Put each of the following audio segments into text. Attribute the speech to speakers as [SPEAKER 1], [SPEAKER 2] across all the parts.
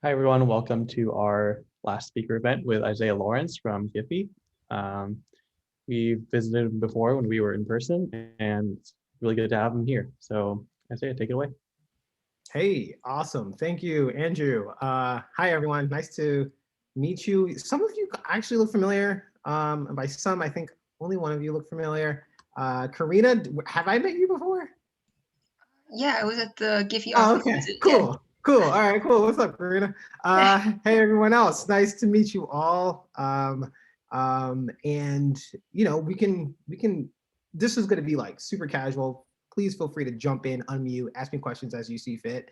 [SPEAKER 1] Hi, everyone. Welcome to our last speaker event with Isaiah Lawrence from Giphy. Um, we visited him before when we were in person, and it's really good to have him here. So, Isaiah, take it away.
[SPEAKER 2] Hey, awesome. Thank you, Andrew. Hi, everyone. Nice to meet you. Some of you actually look familiar. And by some, I think only one of you look familiar. Karina, have I met you before?
[SPEAKER 3] Yeah, I was at the Giphy
[SPEAKER 2] Oh,
[SPEAKER 3] office
[SPEAKER 2] okay.
[SPEAKER 3] visit. Yeah.
[SPEAKER 2] Cool. Cool. All right, cool. What's up, Karina? Hey, everyone else. Nice to meet you all. And this is going to be like super casual. Please feel free to jump in, unmute, ask me questions as you see fit.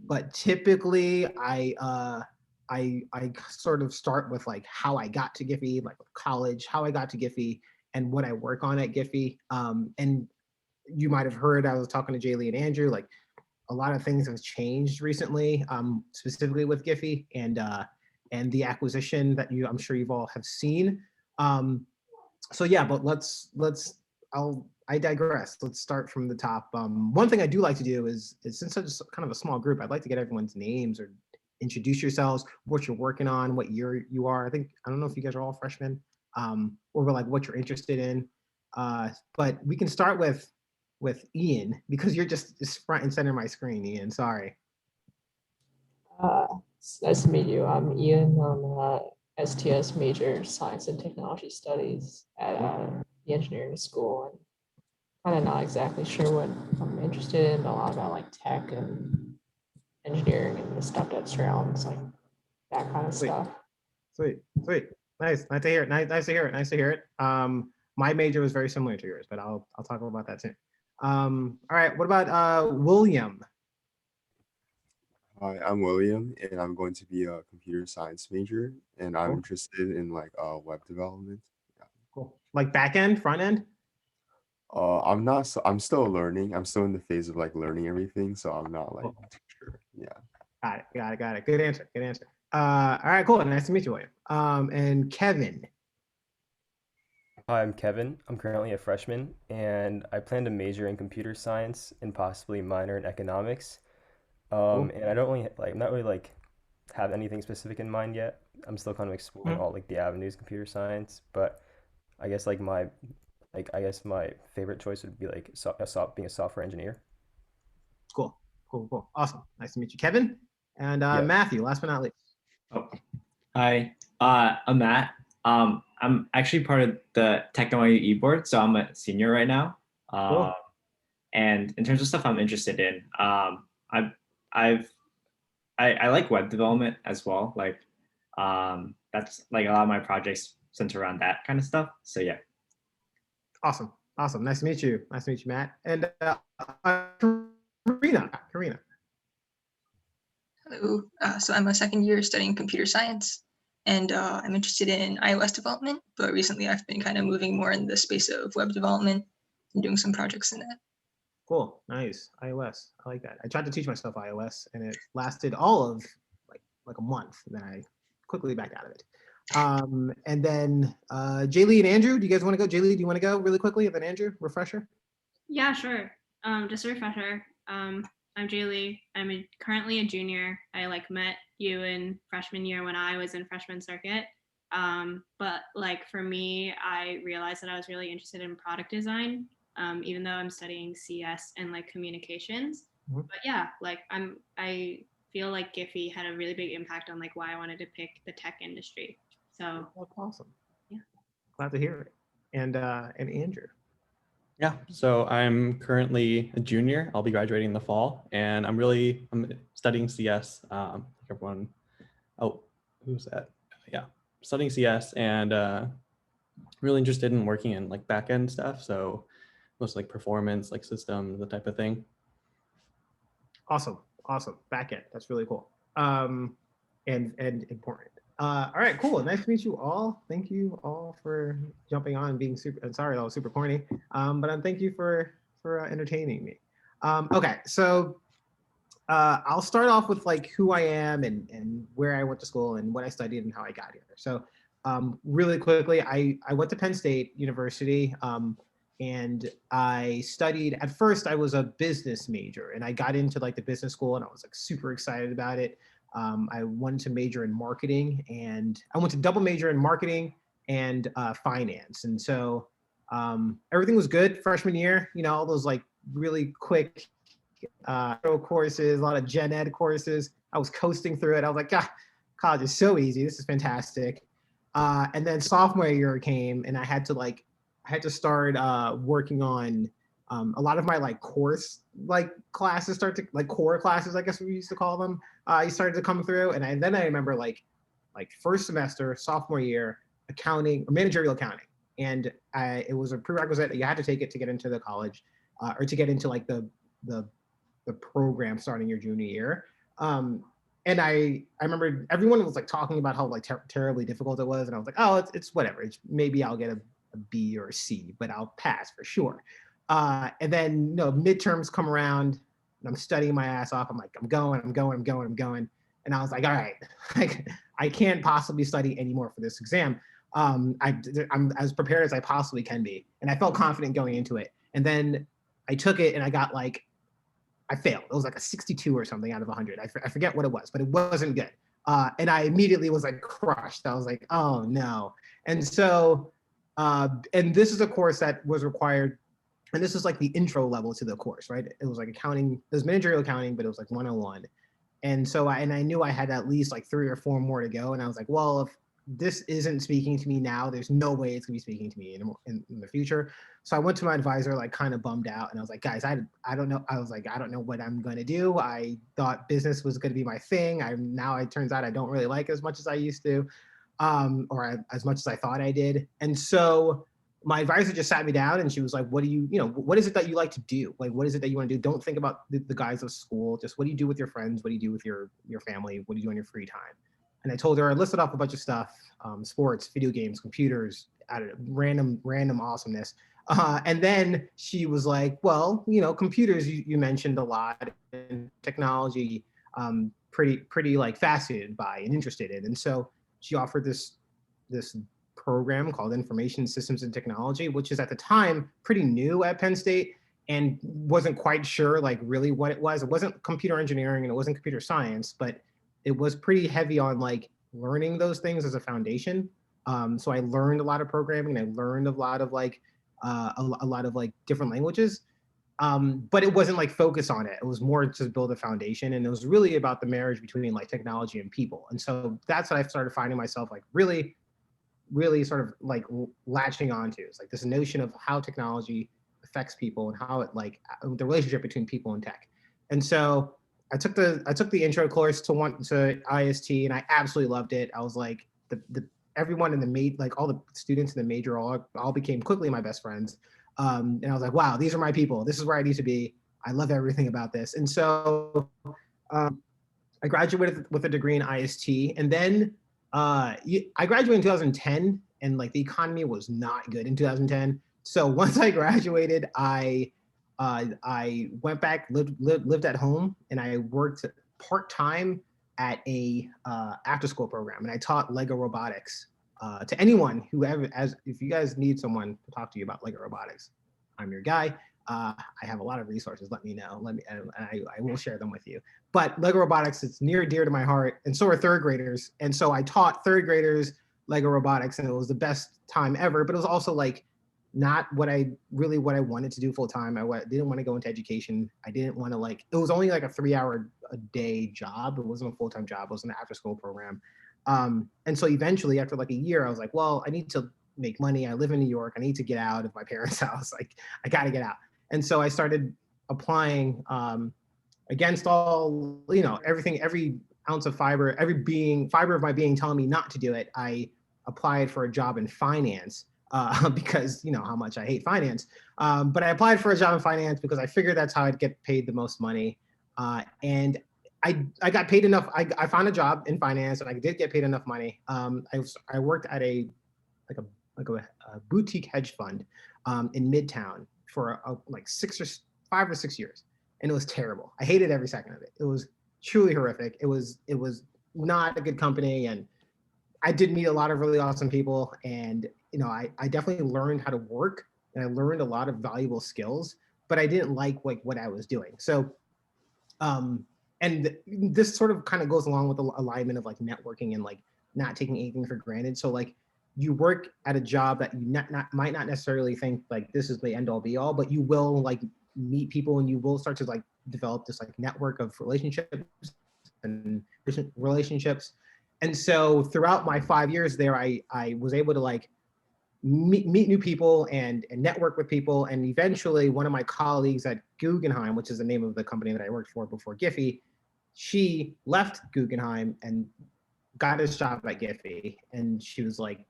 [SPEAKER 2] But typically I sort of start with like how I got to Giphy, like college, how I got to Giphy, and what I work on at Giphy. And you might have heard I was talking to Jaylee and Andrew. Like a lot of things have changed recently, specifically with Giphy and the acquisition that I'm sure you've all have seen. So yeah, but I digress. Let's start from the top. One thing I do like to do is since it's kind of a small group, I'd like to get everyone's names or introduce yourselves, what you're working on, what year you are. I don't know if you guys are all freshmen, or like what you're interested in. But we can start with Ian because you're just front and center of my screen, Ian. Sorry.
[SPEAKER 4] It's nice to meet you. I'm Ian. I'm STS major Science and Technology Studies at the engineering school, and kind of not exactly sure what I'm interested in. A lot about like tech and engineering and the stuff that surrounds like that kind of
[SPEAKER 2] Sweet,
[SPEAKER 4] stuff.
[SPEAKER 2] sweet. Nice to hear it. Nice to hear it. Nice to hear it. My major was very similar to yours, but I'll talk about that soon. All right. What about William?
[SPEAKER 5] Hi, I'm William, and I'm going to be a computer science major, and I'm
[SPEAKER 2] Cool.
[SPEAKER 5] interested in like web development. Yeah.
[SPEAKER 2] Cool. Like back end, front end?
[SPEAKER 5] I'm not. I'm still learning. I'm still in the phase of like learning everything, so I'm not like
[SPEAKER 2] Cool.
[SPEAKER 5] too sure. Yeah.
[SPEAKER 2] Got it. Good answer. Good answer. All right, cool. Nice to meet you, William. And Kevin.
[SPEAKER 6] Hi, I'm Kevin. I'm currently a freshman, and I plan to major in computer science and possibly minor in economics.
[SPEAKER 2] Cool.
[SPEAKER 6] And I don't really like, I'm not really like have anything specific in mind yet. I'm still kind of exploring
[SPEAKER 2] Mhm.
[SPEAKER 6] all like the avenues of computer science, but I guess I guess my favorite choice would be like being a software engineer.
[SPEAKER 2] Cool. Awesome. Nice to meet you, Kevin. And
[SPEAKER 6] Yeah.
[SPEAKER 2] Matthew, last but not least.
[SPEAKER 7] Oh, hi. I'm Matt. I'm actually part of the Technology e-board, so I'm a senior right now.
[SPEAKER 2] Cool.
[SPEAKER 7] And in terms of stuff I'm interested in, I've I've I like web development as well. Like, that's like a lot of my projects center around that kind of stuff. So yeah.
[SPEAKER 2] Awesome. Nice to meet you. Nice to meet you, Matt. And Karina.
[SPEAKER 3] Hello. So I'm a second year studying computer science, and I'm interested in iOS development. But recently, I've been kind of moving more in the space of web development and doing some projects in that.
[SPEAKER 2] Cool. Nice. iOS. I like that. I tried to teach myself iOS and it lasted all of like a month. And then I quickly backed out of it. And then Jaylee and Andrew, do you guys want to go? Jaylee, do you want to go really quickly? And then Andrew, refresher?
[SPEAKER 8] Yeah, sure. Just a refresher. I'm Jaylee. Currently a junior. I like met you in freshman year when I was in freshman circuit. But like for me, I realized that I was really interested in product design, even though I'm studying CS and like communications.
[SPEAKER 2] Mhm.
[SPEAKER 8] But yeah, like I feel like Giphy had a really big impact on like why I wanted to pick the tech industry. So
[SPEAKER 2] That's awesome.
[SPEAKER 8] yeah.
[SPEAKER 2] Glad to hear it. And Andrew.
[SPEAKER 1] Yeah, so I'm currently a junior. I'll be graduating in the fall, and I'm studying CS. Everyone, oh, who's that? Yeah, studying CS, and really interested in working in like back end stuff. So most like performance, like systems, the type of thing.
[SPEAKER 2] Awesome. Back end. That's really cool. And important. All right, cool. Nice to meet you all. Thank you all for jumping on and being super. I'm sorry that was super corny. But thank you for entertaining me. Okay, so I'll start off with like who I am and where I went to school and what I studied and how I got here. So really quickly, I went to Penn State University. And I studied, at first I was a business major and I got into like the business school and I was like super excited about it. I wanted to major in marketing, and I went to double major in marketing and finance. And so everything was good freshman year, you know, all those like really quick courses, a lot of gen ed courses. I was coasting through it. I was like, yeah, college is so easy. This is fantastic. And then sophomore year came, and I had to start working on a lot of my like course like classes like core classes, I guess we used to call them. You started to come through, and then I remember like first semester, sophomore year, accounting or managerial accounting, and it was a prerequisite. You had to take it to get into the college or to get into like the program starting your junior year. And I remember everyone was like talking about how like terribly difficult it was, and I was like, oh, it's whatever. Maybe I'll get a B or a C, but I'll pass for sure. And then midterms come around, and I'm studying my ass off. I'm like, I'm going. And I was like, all right, like I can't possibly study anymore for this exam. I'm as prepared as I possibly can be, and I felt confident going into it. And then I took it, and I failed. It was like a 62 or something out of 100. I forget what it was, but it wasn't good. And I immediately was like crushed. I was like, oh no. And so, and this is a course that was required, and this is like the intro level to the course, right? It was like accounting, it was managerial accounting, but it was like 101. And so I knew I had at least like 3 or 4 more to go. And I was like, well, if this isn't speaking to me now, there's no way it's gonna be speaking to me in the future. So I went to my advisor, like kind of bummed out, and I was like, guys, I don't know. I was like, I don't know what I'm gonna do. I thought business was gonna be my thing. It turns out I don't really like as much as I used to, as much as I thought I did. And so my advisor just sat me down, and she was like, what is it that you like to do? Like, what is it that you want to do? Don't think about the guys of school. Just what do you do with your friends? What do you do with your family? What do you do on your free time? And I told her, I listed off a bunch of stuff, sports, video games, computers, random awesomeness. And then she was like, well, computers, you mentioned a lot, and technology, pretty like fascinated by and interested in. And so she offered this program called Information Systems and Technology, which is at the time pretty new at Penn State, and wasn't quite sure like really what it was. It wasn't computer engineering and it wasn't computer science, but it was pretty heavy on like learning those things as a foundation. So I learned a lot of programming, and I learned a lot of like a lot of like different languages, but it wasn't like focus on it. It was more to build a foundation, and it was really about the marriage between like technology and people. And so that's what I started finding myself like really sort of like latching onto. It's like this notion of how technology affects people and how it like the relationship between people and tech. And so I took the intro course to IST, and I absolutely loved it. I was like everyone in the like all the students in the major all became quickly my best friends. And I was like, wow, these are my people. This is where I need to be. I love everything about this. And so I graduated with a degree in IST, and then I graduated in 2010, and like the economy was not good in 2010. So once I graduated, I went back, lived at home, and I worked part-time at a after-school program, and I taught Lego robotics to anyone who if you guys need someone to talk to you about Lego robotics, I'm your guy. I have a lot of resources. Let me know. I will share them with you. But Lego robotics is near and dear to my heart, and so are third graders. And so I taught third graders Lego robotics, and it was the best time ever. But it was also like not what I wanted to do full time. I didn't want to go into education. I didn't want to like, it was only like a 3-hour a day job. It wasn't a full-time job. It was an after school program. And so eventually after like a year, I was like, well, I need to make money. I live in New York. I need to get out of my parents' house. Like I got to get out. And so I started applying against all, everything, every ounce of fiber, fiber of my being telling me not to do it. I applied for a job in finance. Because how much I hate finance. But I applied for a job in finance because I figured that's how I'd get paid the most money. And I got paid enough. I found a job in finance, and I did get paid enough money. I worked at a boutique hedge fund in Midtown for like 5 or 6 years, and it was terrible. I hated every second of it. It was truly horrific. It was not a good company, and I did meet a lot of really awesome people, and I definitely learned how to work, and I learned a lot of valuable skills, but I didn't like what I was doing. So and this sort of kind of goes along with the alignment of like networking and like not taking anything for granted. So like you work at a job that you might not necessarily think like this is the end all be all, but you will like meet people and you will start to like develop this like network of relationships and relationships. And so throughout my 5 years there, I was able to like meet new people and network with people. And eventually one of my colleagues at Guggenheim, which is the name of the company that I worked for before Giphy, she left Guggenheim and got a job at Giphy. And she was like,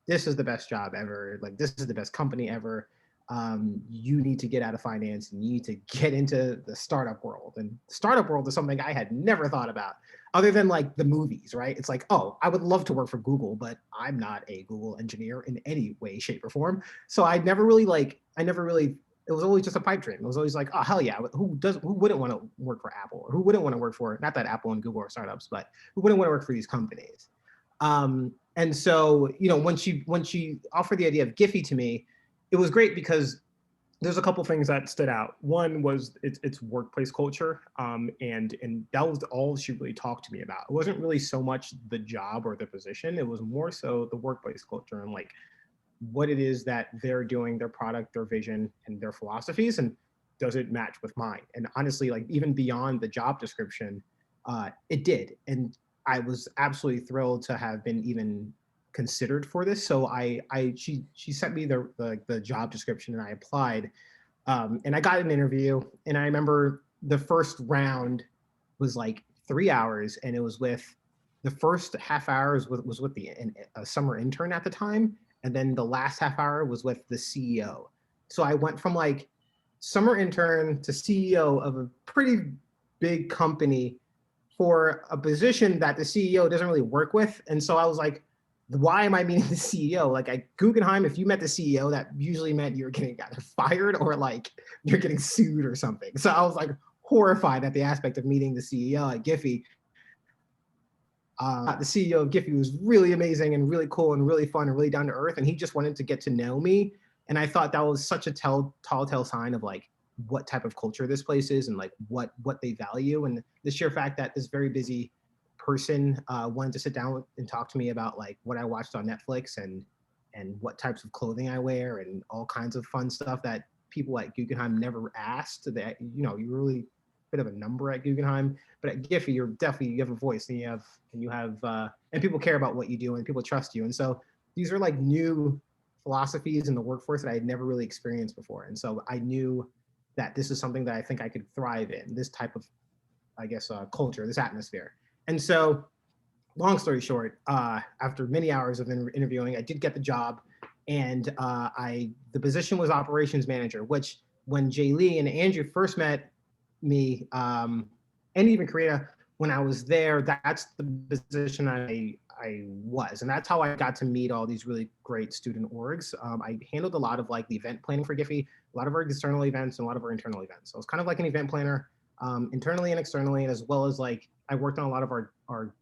[SPEAKER 2] this is the best job ever. Like, this is the best company ever. You need to get out of finance and you need to get into the startup world. And startup world is something I had never thought about other than like the movies, right? It's like, oh, I would love to work for Google, but I'm not a Google engineer in any way, shape or form. So it was always just a pipe dream. It was always like, oh, hell yeah. Who wouldn't want to work for Apple? Or who wouldn't want to work for, not that Apple and Google are startups, but who wouldn't want to work for these companies? And so, you know, when she offered the idea of Giphy to me, it was great because there's a couple things that stood out. One was its workplace culture, and that was all she really talked to me about. It wasn't really so much the job or the position. It was more so the workplace culture and like what it is that they're doing, their product, their vision, and their philosophies, and does it match with mine? And honestly, like even beyond the job description, it did. And I was absolutely thrilled to have been even considered for this. So she sent me the job description and I applied, and I got an interview. And I remember the first round was like 3 hours, and it was with the first half hour was with a summer intern at the time, and then the last half hour was with the CEO. So I went from like summer intern to CEO of a pretty big company for a position that the CEO doesn't really work with. And so I was like, why am I meeting the CEO? Like at Guggenheim, if you met the CEO, that usually meant you're getting either fired or like you're getting sued or something. So I was like horrified at the aspect of meeting the CEO at Giphy. The CEO of Giphy was really amazing and really cool and really fun and really down to earth. And he just wanted to get to know me. And I thought that was such a telltale sign of like what type of culture this place is and like what they value. And the sheer fact that this very busy person wanted to sit down and talk to me about like what I watched on Netflix and what types of clothing I wear and all kinds of fun stuff that people at Guggenheim never asked. That, you know, you're really a bit of a number at Guggenheim, but at Giphy you have a voice and you have and people care about what you do and people trust you. And so these are like new philosophies in the workforce that I had never really experienced before. And so I knew that this is something that I think I could thrive in, this type of, I guess, culture, this atmosphere. And so, long story short, after many hours of interviewing, I did get the job, and the position was operations manager. Which, when Jay Lee and Andrew first met me, and even Karina, when I was there, that's the position I was, and that's how I got to meet all these really great student orgs. I handled a lot of like the event planning for Giphy, a lot of our external events and a lot of our internal events. So it's kind of like an event planner, internally and externally, and as well as like I worked on a lot of our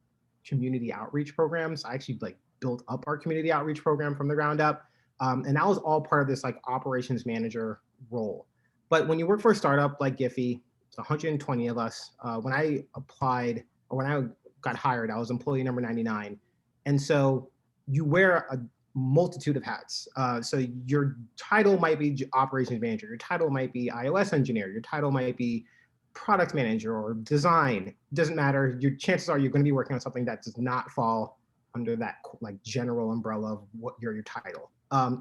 [SPEAKER 2] community outreach programs. I actually like built up our community outreach program from the ground up, and that was all part of this like operations manager role. But when you work for a startup like Giphy, it's 120 of us. When I applied or when I got hired, I was employee number 99, and so you wear a multitude of hats. So your title might be operations manager, your title might be iOS engineer, your title might be product manager or design. It doesn't matter. Your chances are you're going to be working on something that does not fall under that like general umbrella of what your title,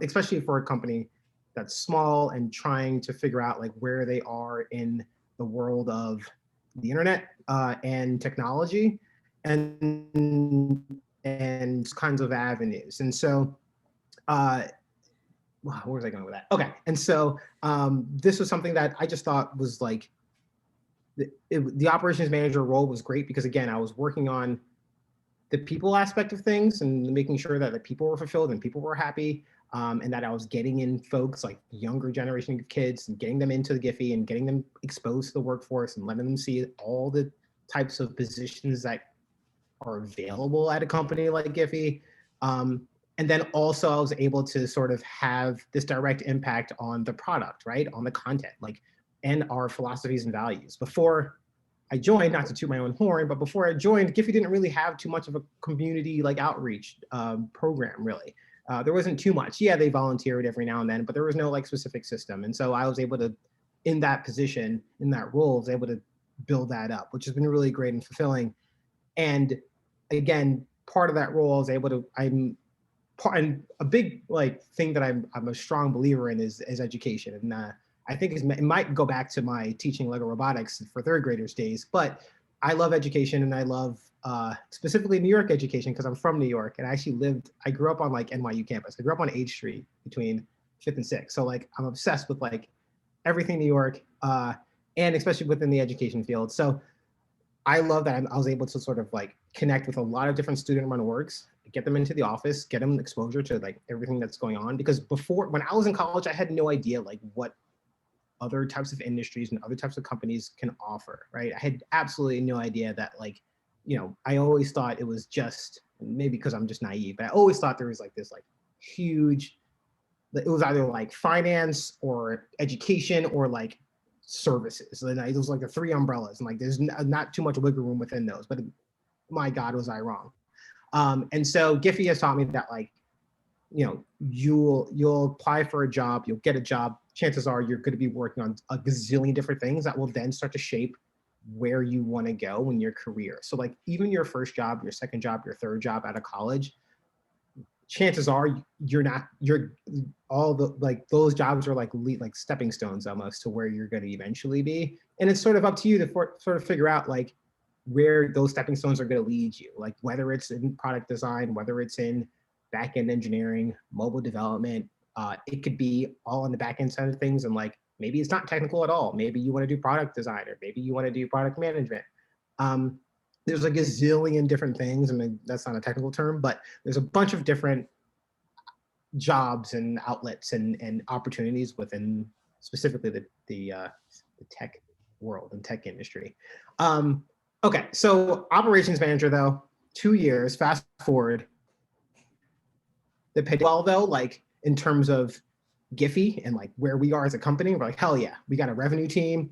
[SPEAKER 2] especially for a company that's small and trying to figure out like where they are in the world of the internet and technology and kinds of avenues. And so where was I going with that? Okay. And so this was something that I just thought was like, the operations manager role was great because again, I was working on the people aspect of things and making sure that the people were fulfilled and people were happy, and that I was getting in folks like younger generation of kids and getting them into the Giphy and getting them exposed to the workforce and letting them see all the types of positions that are available at a company like Giphy. And then also I was able to sort of have this direct impact on the product, right? On the content, like, and our philosophies and values. Before I joined, not to toot my own horn, but before I joined, Giphy didn't really have too much of a community like outreach program, really. There wasn't too much. Yeah, they volunteered every now and then, but there was no like specific system. And so I was able to, in that position, in that role, was able to build that up, which has been really great and fulfilling. And again, part of that role, I was able to, and a big like thing that I'm a strong believer in is education. And I think it might go back to my teaching Lego robotics for third graders days, but I love education, and I love specifically New York education because I'm from New York, and I grew up on like NYU campus. I grew up on H Street between 5th and 6th. So like I'm obsessed with like everything New York, and especially within the education field. So I love that I was able to sort of like connect with a lot of different student-run orgs, get them into the office, get them exposure to like everything that's going on. Because before, when I was in college, I had no idea like what other types of industries and other types of companies can offer, right? I had absolutely no idea that like, you know, I always thought it was just, maybe because I'm just naive, but I always thought there was like this like huge, it was either like finance or education or like services. And it was like the three umbrellas, and like there's not too much wiggle room within those, but my God, was I wrong. And so Giphy has taught me that like, you know, you'll apply for a job, you'll get a job, chances are you're going to be working on a gazillion different things that will then start to shape where you want to go in your career. So like even your first job, your second job, your third job out of college, chances are all the like those jobs are like stepping stones almost to where you're going to eventually be. And it's sort of up to you to sort of figure out like where those stepping stones are going to lead you, like whether it's in product design, whether it's in back-end engineering, mobile development. It could be all on the back-end side of things, and like maybe it's not technical at all. Maybe you want to do product design, or maybe you want to do product management. There's like a zillion different things. I mean, that's not a technical term, but there's a bunch of different jobs and outlets and opportunities within specifically the tech world and tech industry. Okay, so operations manager though, 2 years, fast forward. The pay well though, like in terms of Giphy and like where we are as a company, we're like, hell yeah, we got a revenue team.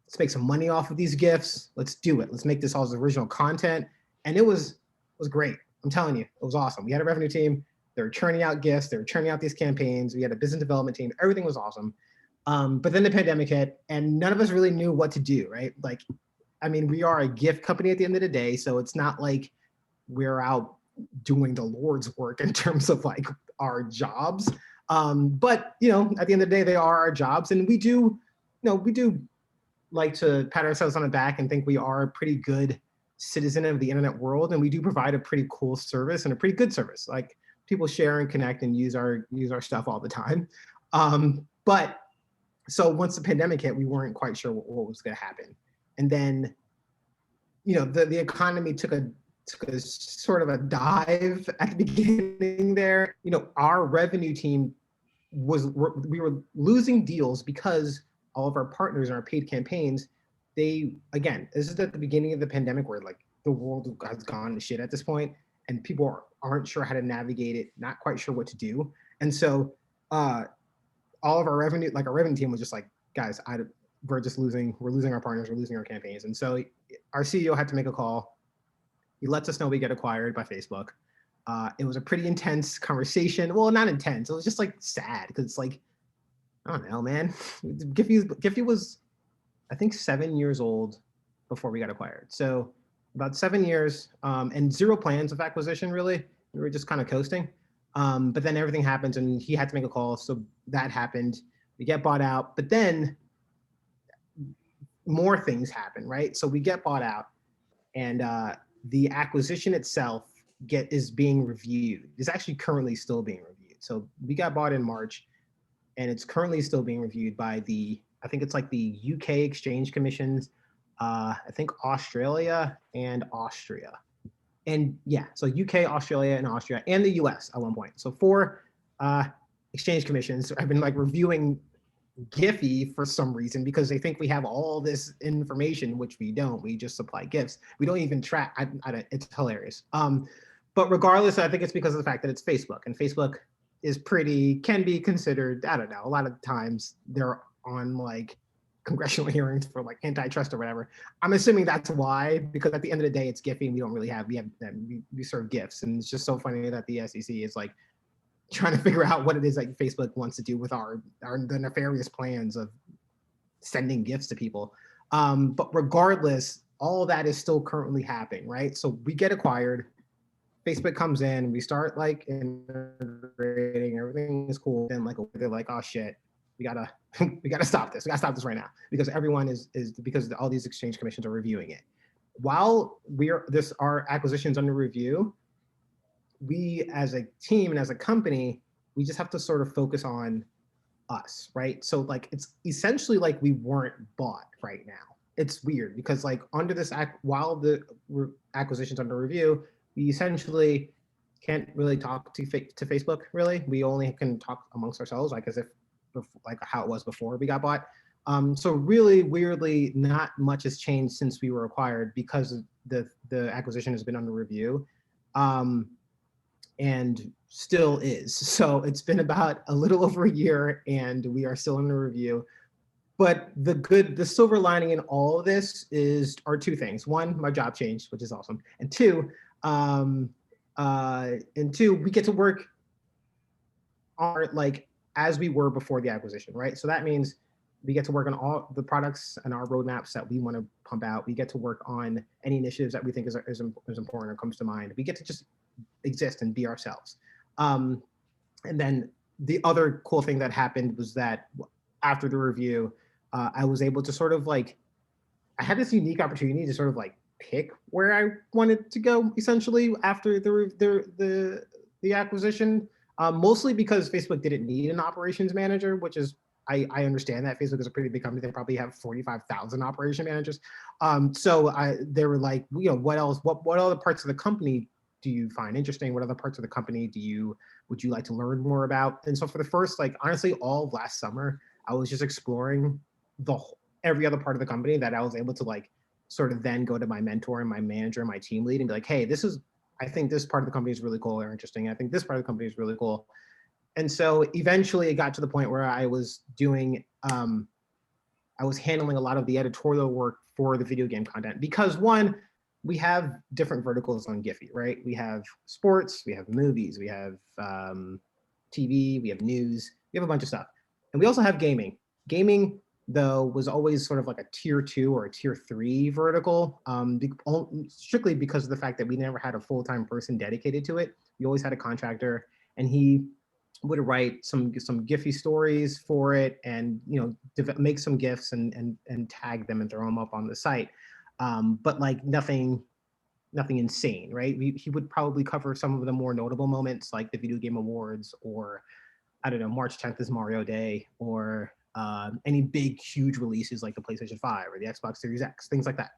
[SPEAKER 2] Let's make some money off of these GIFs. Let's do it. Let's make this all as original content. And it was great. I'm telling you, it was awesome. We had a revenue team. They were churning out GIFs. They were churning out these campaigns. We had a business development team. Everything was awesome. But then the pandemic hit, and none of us really knew what to do, right? Like, I mean, we are a GIF company at the end of the day, so it's not like we're out doing the Lord's work in terms of like our jobs. But you know, at the end of the day, they are our jobs, and we do like to pat ourselves on the back and think we are a pretty good citizen of the internet world, and we do provide a pretty cool service and a pretty good service. Like people share and connect and use our stuff all the time. But so once the pandemic hit, we weren't quite sure what was going to happen, and then you know the economy took a sort of a dive at the beginning there. You know, our revenue team we were losing deals because all of our partners and our paid campaigns, this is at the beginning of the pandemic where like the world has gone to shit at this point, and people aren't sure how to navigate it, not quite sure what to do. And so all of our revenue, like our revenue team was just like, guys, we're losing our partners, we're losing our campaigns. And so our CEO had to make a call. He lets us know we get acquired by Facebook. It was a pretty intense conversation. Well, not intense. It was just like sad because it's like, I don't know, man. Giphy was, I think, 7 years old before we got acquired. So about 7 years and zero plans of acquisition, really. We were just kind of coasting. But then everything happens and he had to make a call. So that happened. We get bought out. But then more things happen, right? So we get bought out, and the acquisition itself is being reviewed. It's actually currently still being reviewed. So we got bought in March, and it's currently still being reviewed by I think it's like the UK Exchange Commissions, I think Australia and Austria. And yeah, so UK, Australia, and Austria, and the US at one point. So 4 exchange commissions have been like reviewing Giphy for some reason because they think we have all this information, which we don't. We just supply GIFs. We don't even track. It's hilarious. But regardless, I think it's because of the fact that it's Facebook, and Facebook can be considered, I don't know, a lot of times they're on like congressional hearings for like antitrust or whatever. I'm assuming that's why, because at the end of the day, it's Giphy and we don't really have, we serve GIFs. And it's just so funny that the SEC is like trying to figure out what it is like Facebook wants to do with the nefarious plans of sending gifts to people. But regardless, all of that is still currently happening, right? So we get acquired, Facebook comes in, we start like integrating, everything is cool. Then like they're like, oh shit, we gotta stop this. We gotta stop this right now because everyone is because all these exchange commissions are reviewing it. While our acquisition's under review, we as a team and as a company, we just have to sort of focus on us, right? So like it's essentially like we weren't bought right now. It's weird because like under this while the acquisition's under review, we essentially can't really talk to Facebook. Really, we only can talk amongst ourselves, like as if like how it was before we got bought. So really weirdly, not much has changed since we were acquired because the acquisition has been under review. And still is. So it's been about a little over a year and we are still in the review. But the silver lining in all of this are two things. One, my job changed, which is awesome. And two, we get to work like as we were before the acquisition, right? So that means we get to work on all the products and our roadmaps that we want to pump out. We get to work on any initiatives that we think is important or comes to mind. We get to just exist and be ourselves. And then the other cool thing that happened was that after the review, I was able to sort of like, I had this unique opportunity to sort of like pick where I wanted to go essentially after the acquisition, mostly because Facebook didn't need an operations manager, which is, I understand that Facebook is a pretty big company. They probably have 45,000 operation managers. So they were like, you know, what else, what other parts of the company do you find interesting? What other parts of the company would you like to learn more about? And so for the first, like, honestly, all of last summer, I was just exploring every other part of the company that I was able to like, sort of then go to my mentor and my manager and my team lead and be like, hey, I think this part of the company is really cool or interesting. I think this part of the company is really cool. And so eventually it got to the point where I was doing, I was handling a lot of the editorial work for the video game content because one, we have different verticals on Giphy, right? We have sports, we have movies, we have TV, we have news, we have a bunch of stuff. And we also have gaming. Gaming, though, was always sort of like a tier 2 or a tier 3 vertical, strictly because of the fact that we never had a full-time person dedicated to it. We always had a contractor, and he would write some Giphy stories for it, and make some GIFs and tag them and throw them up on the site. But like nothing insane, right? He would probably cover some of the more notable moments, like the Video Game Awards, or I don't know, March 10th is Mario Day, or any big, huge releases like the PlayStation 5 or the Xbox Series X, things like that.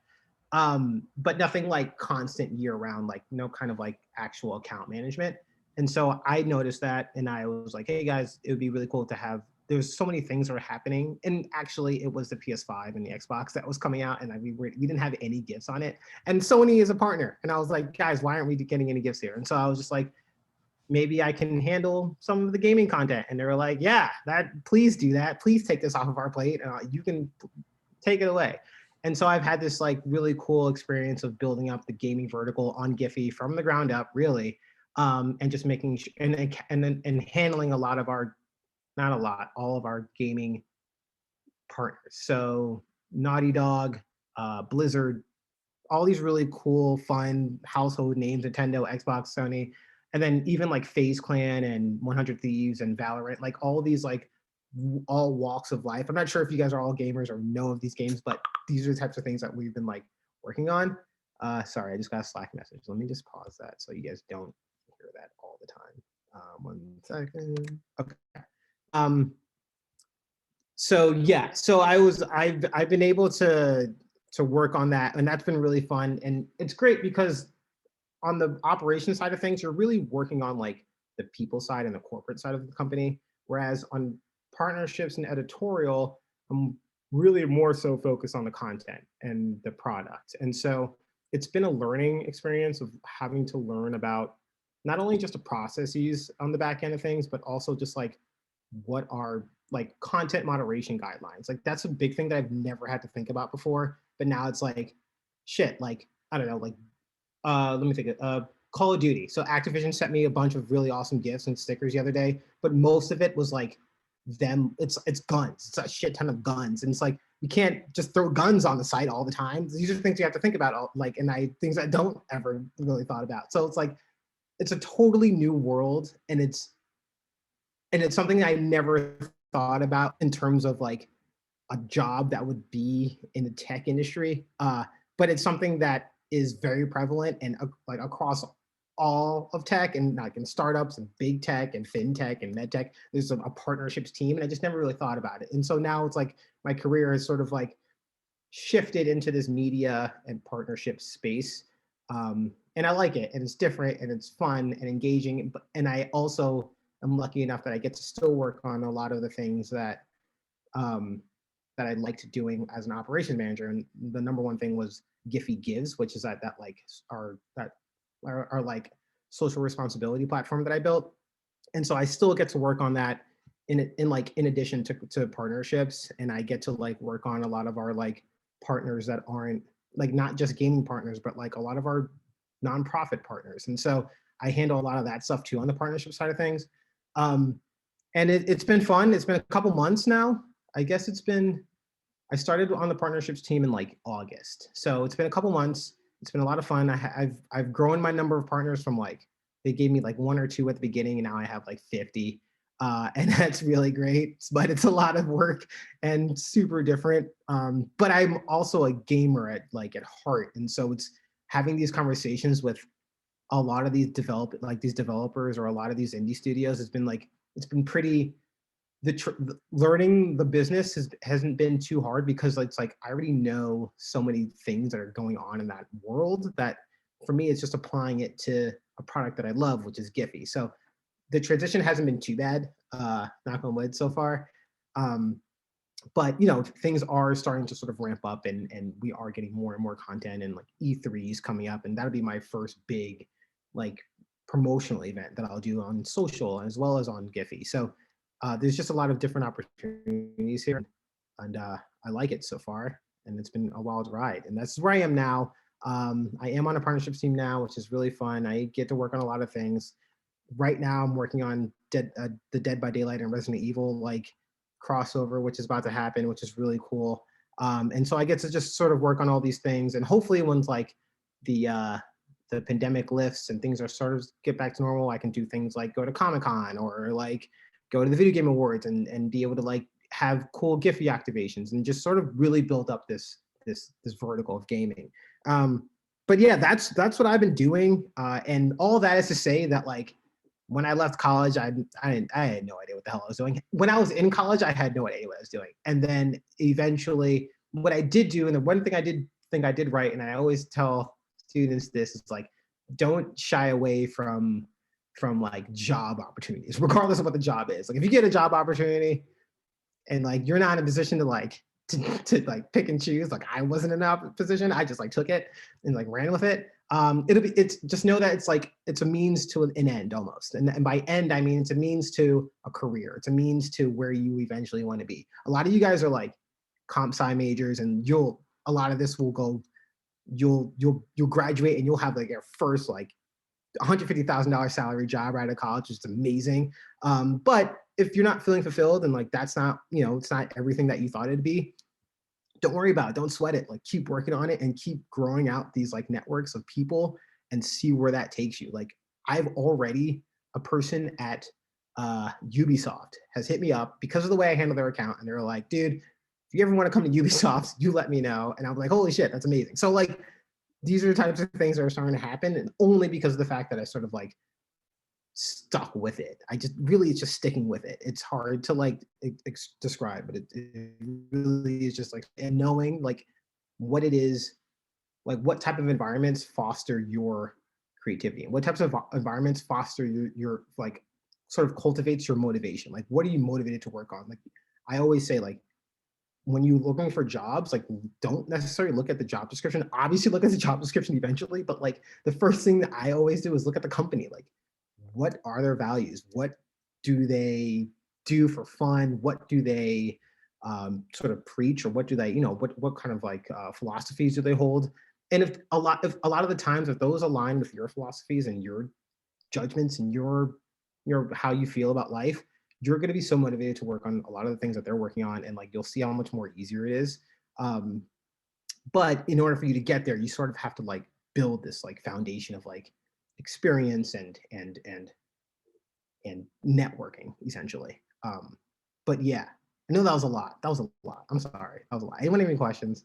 [SPEAKER 2] But nothing like constant year-round, like no kind of like actual account management. And so I noticed that, and I was like, hey guys, it would be really cool to have, there's so many things that are happening. And actually it was the PS5 and the Xbox that was coming out, and we didn't have any gifts on it. And Sony is a partner. And I was like, guys, why aren't we getting any gifts here? And so I was just like, maybe I can handle some of the gaming content. And they were like, yeah, please do that. Please take this off of our plate. You can take it away. And so I've had this like really cool experience of building up the gaming vertical on Giphy from the ground up, really. And just making and handling all of our gaming partners. So Naughty Dog, Blizzard, all these really cool, fun household names, Nintendo, Xbox, Sony, and then even like FaZe Clan and 100 Thieves and Valorant, like all these like all walks of life. I'm not sure if you guys are all gamers or know of these games, but these are the types of things that we've been like working on. Sorry, I just got a Slack message. Let me just pause that so you guys don't hear that all the time. 1 second. Okay. So yeah, so I've been able to work on that, and that's been really fun. And it's great because on the operation side of things, you're really working on like the people side and the corporate side of the company. Whereas on partnerships and editorial, I'm really more so focused on the content and the product. And so it's been a learning experience of having to learn about not only just the processes on the back end of things, but also just like what are like content moderation guidelines. Like that's a big thing that I've never had to think about before. But now it's like, shit, like, I don't know, like, let me think, Call of Duty. So Activision sent me a bunch of really awesome gifts and stickers the other day, but most of it was like it's guns. It's a shit ton of guns. And it's like, you can't just throw guns on the site all the time. These are things you have to think about, things I don't ever really thought about. So it's like, it's a totally new world, and it's something I never thought about in terms of like a job that would be in the tech industry. But it's something that is very prevalent and like across all of tech, and like in startups and big tech and fintech and med tech, there's a partnerships team, and I just never really thought about it. And so now it's like my career has sort of like shifted into this media and partnership space. And I like it, and it's different, and it's fun and engaging. And I also am lucky enough that I get to still work on a lot of the things that that I liked doing as an operations manager. And the number one thing was Giphy Gives, which is that our like social responsibility platform that I built. And so I still get to work on that in addition to partnerships, and I get to like work on a lot of our like partners that aren't like not just gaming partners, but like a lot of our nonprofit partners. And so I handle a lot of that stuff too on the partnership side of things. And it's been fun. It's been a couple months now. I guess I started on the partnerships team in like August. So it's been a couple months. It's been a lot of fun. I've grown my number of partners from like, they gave me like 1 or 2 at the beginning, and now I have like 50. And that's really great, but it's a lot of work and super different. But I'm also a gamer at heart. And so it's having these conversations with a lot of these developers or a lot of these indie studios has been like, it's been pretty, learning the business hasn't been too hard, because it's like, I already know so many things that are going on in that world that for me, it's just applying it to a product that I love, which is Giphy. So the transition hasn't been too bad, knock on wood so far. But things are starting to sort of ramp up, and we are getting more and more content, and like E3s coming up, and that'll be my first big like promotional event that I'll do on social as well as on Giphy. So there's just a lot of different opportunities here, and I like it so far, and it's been a wild ride, and that's where I am now. I am on a partnerships team now, which is really fun. I get to work on a lot of things. Right now I'm working on the Dead by Daylight and Resident Evil like crossover, which is about to happen, which is really cool. And so I get to just sort of work on all these things, and hopefully once like the pandemic lifts and things are sort of get back to normal, I can do things like go to Comic-Con or like go to the Video Game Awards and be able to like have cool Giphy activations and just sort of really build up this vertical of gaming. But yeah, that's what I've been doing. And all that is to say that like when I left college, I had no idea what the hell I was doing. When I was in college, I had no idea what I was doing. And then eventually what I did do, and the one thing I did think I did right, and I always tell students this, is like, don't shy away from like job opportunities, regardless of what the job is. Like if you get a job opportunity and like you're not in a position to like to like pick and choose, like I wasn't in that position, I just like took it and like ran with it. It's just know that it's a means to an end almost. And by end, I mean, it's a means to a career. It's a means to where you eventually want to be. A lot of you guys are like comp sci majors, and a lot of this will go, you'll graduate and you'll have like your first like $150,000 salary job right out of college, which is amazing. But if you're not feeling fulfilled and like that's not, it's not everything that you thought it'd be, don't worry about it. Don't sweat it. Like keep working on it and keep growing out these like networks of people and see where that takes you. Like a person at Ubisoft has hit me up because of the way I handle their account, and they're like, dude, if you ever want to come to Ubisoft, you let me know. And I'm like, holy shit, that's amazing. So like, these are the types of things that are starting to happen, and only because of the fact that I sort of like stuck with it. It's just sticking with it. It's hard to like describe, but it really is just like, and knowing like what it is, like what type of environments foster your creativity, and what types of environments foster your like sort of cultivates your motivation. Like what are you motivated to work on? Like I always say, like when you're looking for jobs, like don't necessarily look at the job description. Obviously look at the job description eventually, but like the first thing that I always do is look at the company. Like what are their values? What do they do for fun? What do they sort of preach, or what do they, what kind of like philosophies do they hold? And if a lot of the times, if those align with your philosophies and your judgments and your how you feel about life, you're going to be so motivated to work on a lot of the things that they're working on, and like you'll see how much more easier it is. But in order for you to get there, you sort of have to like build this like foundation of like experience and networking essentially. But yeah, I know that was a lot. That was a lot. I'm sorry. That was a lot. Anyone have any questions?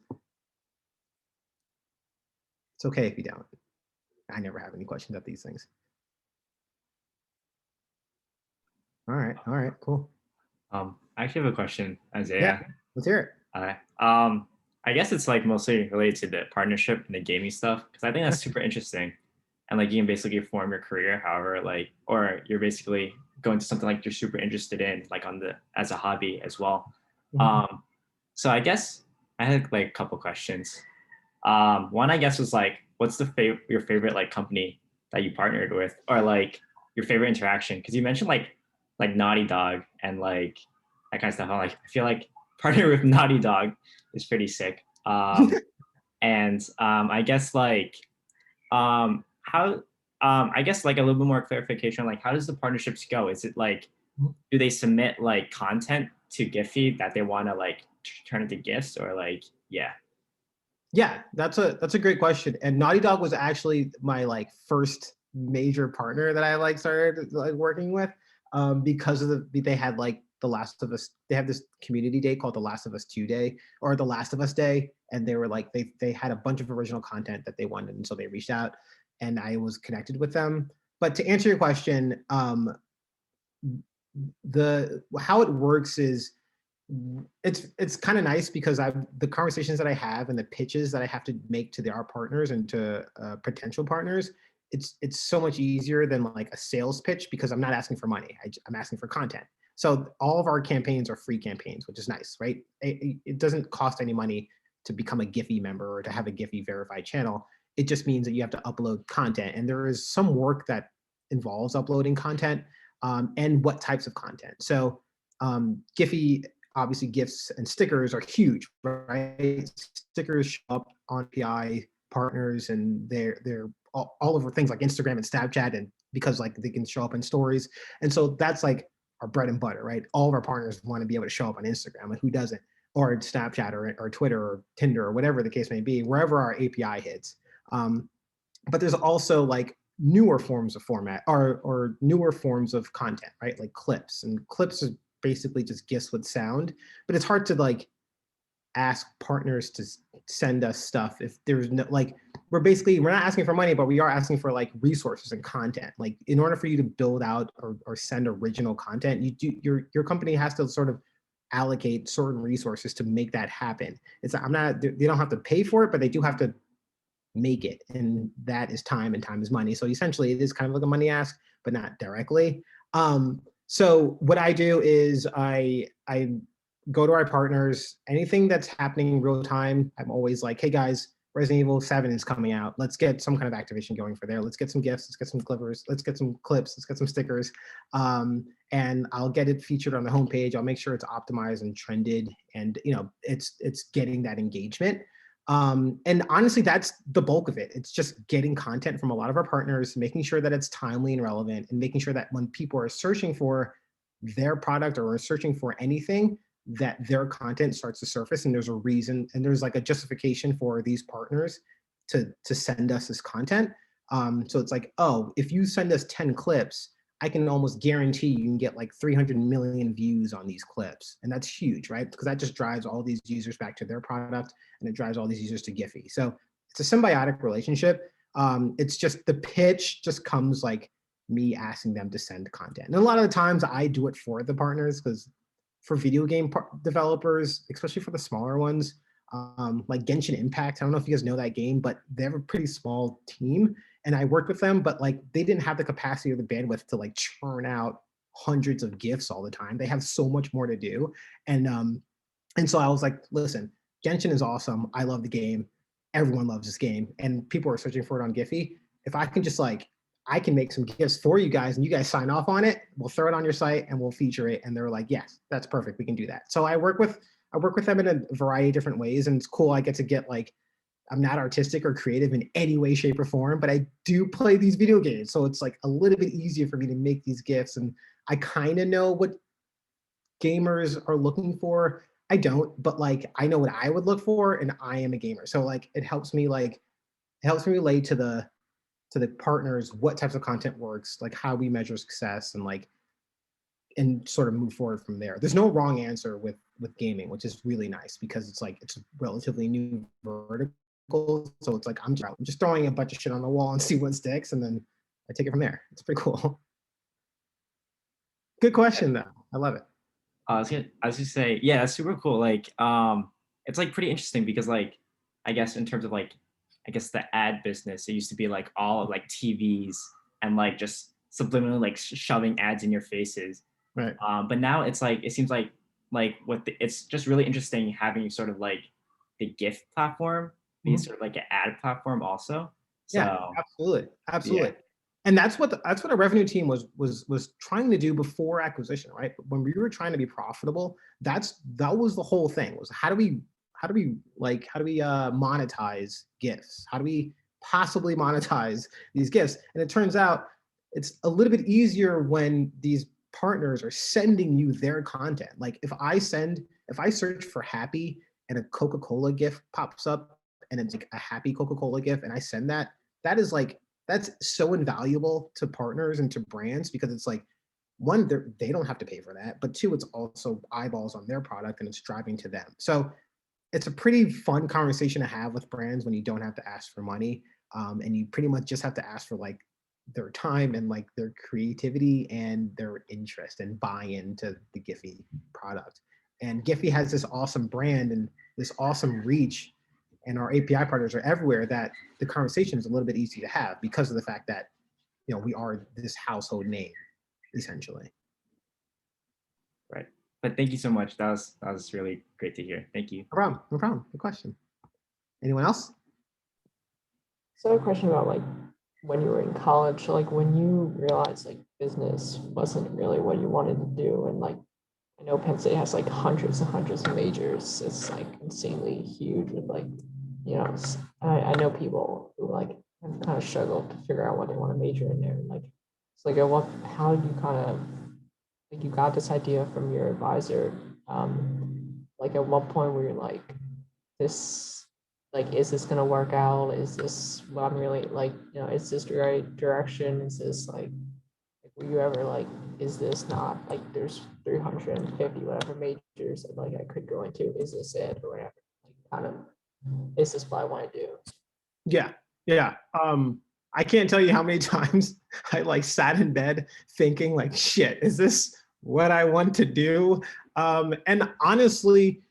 [SPEAKER 2] It's okay if you don't. I never have any questions at these things. All right, cool.
[SPEAKER 7] I actually have a question, Isaiah.
[SPEAKER 2] Yeah, let's hear it.
[SPEAKER 7] Hi. I guess it's like mostly related to the partnership and the gaming stuff, because I think that's super interesting. And like you can basically form your career however, like, or you're basically going to something like you're super interested in, like as a hobby as well. So I guess I had like a couple questions. One I guess was like, what's your favorite like company that you partnered with, or like your favorite interaction? Because you mentioned like Naughty Dog and like that kind of stuff. I feel like partnering with Naughty Dog is pretty sick. And I guess like how I guess like a little bit more clarification, like how does the partnerships go? Is it like, do they submit like content to Giphy that they want to like turn into GIFs, or like, yeah?
[SPEAKER 2] Yeah, that's a great question. And Naughty Dog was actually my like first major partner that I like started like working with, because of they had like The Last of Us. They have this community day called The Last of Us 2 Day, or The Last of Us Day, and they were like they had a bunch of original content that they wanted, and so they reached out, and I was connected with them. But to answer your question, how it works is it's kind of nice because the conversations that I have and the pitches that I have to make to our partners and to potential partners, it's so much easier than like a sales pitch, because I'm not asking for money. I'm asking for content. So all of our campaigns are free campaigns, which is nice, right? It doesn't cost any money to become a Giphy member or to have a Giphy verified channel. It just means that you have to upload content, and there is some work that involves uploading content, and what types of content. So Giphy, obviously gifts and stickers are huge, right? Stickers show up on API partners, and they're all over things like Instagram and Snapchat, and because like they can show up in stories. And so that's like our bread and butter, right? All of our partners want to be able to show up on Instagram, and who doesn't? Or Snapchat or Twitter or Tinder or whatever the case may be, wherever our API hits. But there's also like newer forms of format or newer forms of content, right? Like clips, and clips is basically just GIFs with sound, but it's hard to like ask partners to send us stuff if there's no like we're not asking for money, but we are asking for like resources and content. Like in order for you to build out or send original content, your company has to sort of allocate certain resources to make that happen. They don't have to pay for it, but they do have to make it, and that is time, and time is money. So essentially it is kind of like a money ask, but not directly. So what I do is I go to our partners, anything that's happening in real time, I'm always like, hey guys, Resident Evil 7 is coming out. Let's get some kind of activation going for there. Let's get some gifts, let's get some clippers, let's get some clips, let's get some stickers. And I'll get it featured on the homepage. I'll make sure it's optimized and trended, and it's getting that engagement. And honestly, that's the bulk of it. It's just getting content from a lot of our partners, making sure that it's timely and relevant, and making sure that when people are searching for their product or are searching for anything, that their content starts to surface, and there's a reason, and there's like a justification for these partners to send us this content. So it's like, oh, if you send us 10 clips, I can almost guarantee you can get like 300 million views on these clips. And that's huge, right? Because that just drives all these users back to their product, and it drives all these users to Giphy. So it's a symbiotic relationship. It's just the pitch just comes like me asking them to send content. And a lot of the times I do it for the partners, because for video game developers, especially for the smaller ones, like Genshin Impact, I don't know if you guys know that game, but they have a pretty small team, and I worked with them, but like they didn't have the capacity or the bandwidth to like churn out hundreds of GIFs all the time. They have so much more to do. And so I was like, listen, Genshin is awesome. I love the game. Everyone loves this game, and people are searching for it on Giphy. If I can just like I can make some gifts for you guys and you guys sign off on it. We'll throw it on your site and we'll feature it. And they're like, yes, that's perfect. We can do that. So I work with them in a variety of different ways, and it's cool. I get to get like, I'm not artistic or creative in any way, shape, or form, but I do play these video games. So it's like a little bit easier for me to make these gifts. And I kind of know what gamers are looking for. I don't, but like I know what I would look for, and I am a gamer. So like it helps me relate to the partners what types of content works, like how we measure success, and sort of move forward from there. There's no wrong answer with gaming, which is really nice because it's like it's a relatively new vertical. So it's like I'm just throwing a bunch of shit on the wall and see what sticks, and then I take it from there. It's pretty cool. Good question though. I love it.
[SPEAKER 7] I was gonna say, yeah, that's super cool. Like, it's like pretty interesting because like, I guess in terms of like, I guess the ad business, it used to be like all of like TVs and like just subliminally like shoving ads in your faces.
[SPEAKER 2] Right.
[SPEAKER 7] But now it's like, it seems like it's just really interesting having sort of like the gift platform be sort of like an ad platform also. So,
[SPEAKER 2] Yeah, absolutely.
[SPEAKER 7] Yeah.
[SPEAKER 2] And that's what a revenue team was trying to do before acquisition, right? When we were trying to be profitable, that was the whole thing, was how do we monetize gifts? How do we possibly monetize these gifts? And it turns out it's a little bit easier when these partners are sending you their content. Like if I search for happy and a Coca-Cola gift pops up and it's like a happy Coca-Cola gift and I send that's so invaluable to partners and to brands, because it's like, one, they don't have to pay for that, but two, it's also eyeballs on their product and it's driving to them. So it's a pretty fun conversation to have with brands when you don't have to ask for money, and you pretty much just have to ask for like their time and like their creativity and their interest and buy into the Giphy product. And Giphy has this awesome brand and this awesome reach, and our API partners are everywhere, that the conversation is a little bit easy to have because of the fact that, you know, we are this household name essentially.
[SPEAKER 7] Right. But thank you so much. That was really great to hear. Thank you.
[SPEAKER 2] No problem. Good question. Anyone else?
[SPEAKER 4] So a question about like when you were in college, like when you realized like business wasn't really what you wanted to do, and like I know Penn State has like hundreds and hundreds of majors. It's like insanely huge with like, you know, I know people who like have kind of struggled to figure out what they want to major in there. Like it's like how do you kind of like, you got this idea from your advisor, like at what point were you like, this, like, is this gonna work out? Is this what I'm really like, you know, is this the right direction? Is this like were you ever like, is this not like there's 350 whatever majors that like I could go into? Is this it or whatever? Like kind of, is this what I want to do?
[SPEAKER 2] Yeah. I can't tell you how many times I like sat in bed thinking like, shit, is this what I want to do? And honestly,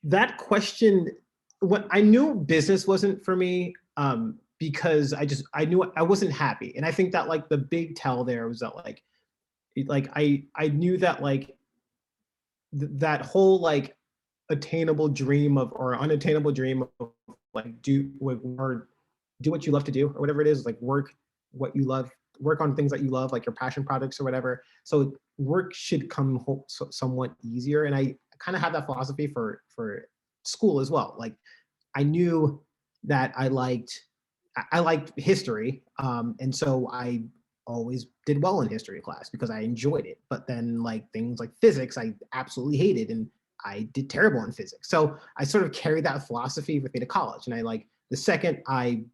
[SPEAKER 2] that question, what I knew business wasn't for me, because I knew I wasn't happy. And I think that like the big tell there was that like I knew that like that whole like attainable dream of, or unattainable dream of like do what you love to do, or whatever it is, like work what you love, work on things that you love, like your passion projects or whatever. So work should come somewhat easier. And I kind of have that philosophy for school as well. Like I knew that I liked history. And so I always did well in history class because I enjoyed it. But then like things like physics, I absolutely hated, and I did terrible in physics. So I sort of carried that philosophy with me to college. And I like, the second I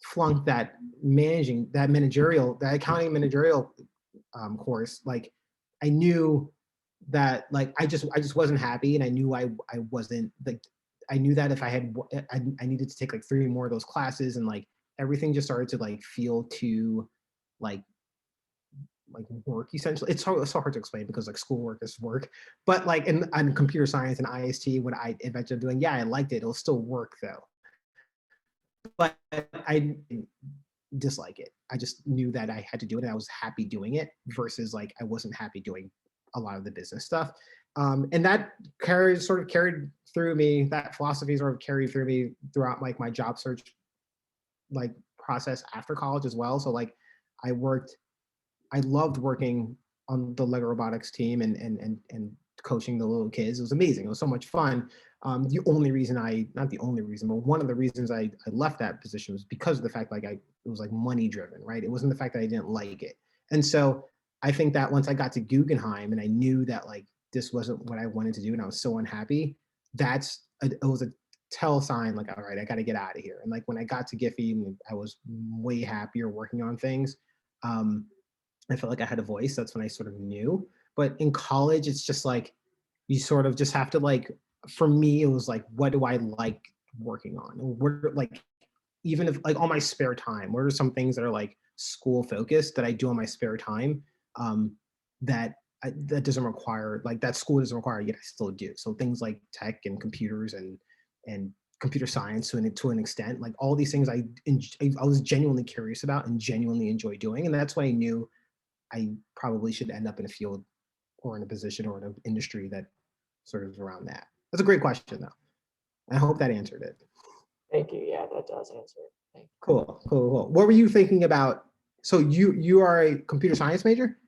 [SPEAKER 2] flunked that accounting managerial course, like I knew that like I just wasn't happy, and I knew I wasn't like, I knew that if I had I needed to take like 3 more of those classes, and like everything just started to like feel too like work essentially. It's so hard to explain because like schoolwork is work, but like in computer science and IST, when I eventually doing, yeah, I liked it. It'll still work though, but I dislike it. I just knew that I had to do it, and I was happy doing it versus like I wasn't happy doing a lot of the business stuff. And that carried through me. That philosophy sort of carried through me throughout like my job search like process after college as well. So like I loved working on the Lego Robotics team and coaching the little kids. It was amazing. It was so much fun. The only reason not the only reason, but one of the reasons I left that position was because of the fact like it was like money driven, right? It wasn't the fact that I didn't like it. And so I think that once I got to Guggenheim and I knew that like this wasn't what I wanted to do and I was so unhappy, it was a tell sign like, all right, I got to get out of here. And like when I got to Giphy, I was way happier working on things. I felt like I had a voice. That's when I sort of knew. But in college, it's just like you sort of just have to like. For me, it was like, what do I like working on? What like, even if like on my spare time, what are some things that are like school focused that I do on my spare time that doesn't require like that school doesn't require yet I still do. So things like tech and computers and computer science to an extent, like all these things I was genuinely curious about and genuinely enjoy doing, and that's why I knew I probably should end up in a field or in a position or in an industry that sort of is around that. That's a great question, though. I hope that answered it.
[SPEAKER 4] Thank you. Yeah, that does answer it. Thank you.
[SPEAKER 2] Cool. What were you thinking about? So you are a computer science major?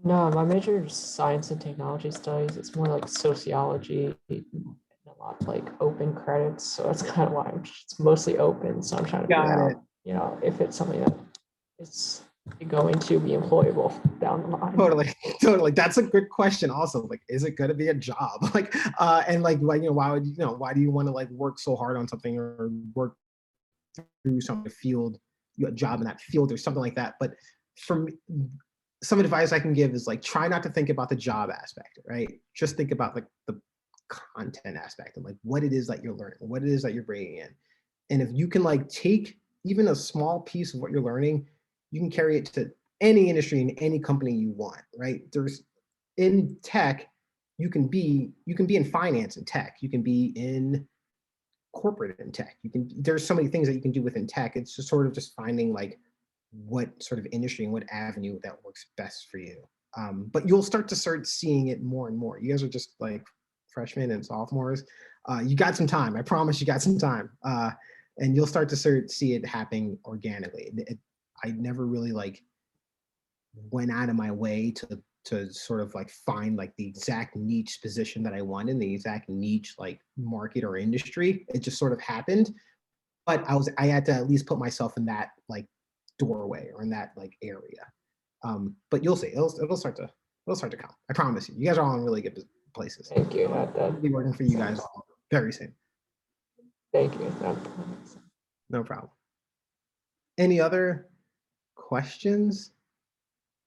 [SPEAKER 4] No, my major is science and technology studies. It's more like sociology and a lot of like open credits. So that's kind of why it's mostly open. So I'm trying to figure out, you know, if it's something that it's going to be employable down the line.
[SPEAKER 2] Totally. That's a good question. Also, like, is it going to be a job? Like, and like, why do you want to like work so hard on something or work through some field, a job in that field or something like that? But for me, some advice I can give is like, try not to think about the job aspect, right? Just think about like the content aspect and like what it is that you're learning, what it is that you're bringing in. And if you can like take even a small piece of what you're learning, you can carry it to any industry in any company you want, right? There's in tech, you can be in finance in tech, you can be in corporate in tech. There's so many things that you can do within tech. It's just sort of just finding like what sort of industry and what avenue that works best for you. But you'll start seeing it more and more. You guys are just like freshmen and sophomores. You got some time. I promise you got some time. And you'll start to see it happening organically. I never really like went out of my way to sort of like find like the exact niche position that I wanted in the exact niche like market or industry. It just sort of happened. But I had to at least put myself in that like doorway or in that like area. But you'll see, it'll start to come. I promise you. You guys are all in really good places.
[SPEAKER 4] Thank you.
[SPEAKER 2] I'll be working for you guys all very soon.
[SPEAKER 4] Thank you.
[SPEAKER 2] No problem. Any other questions?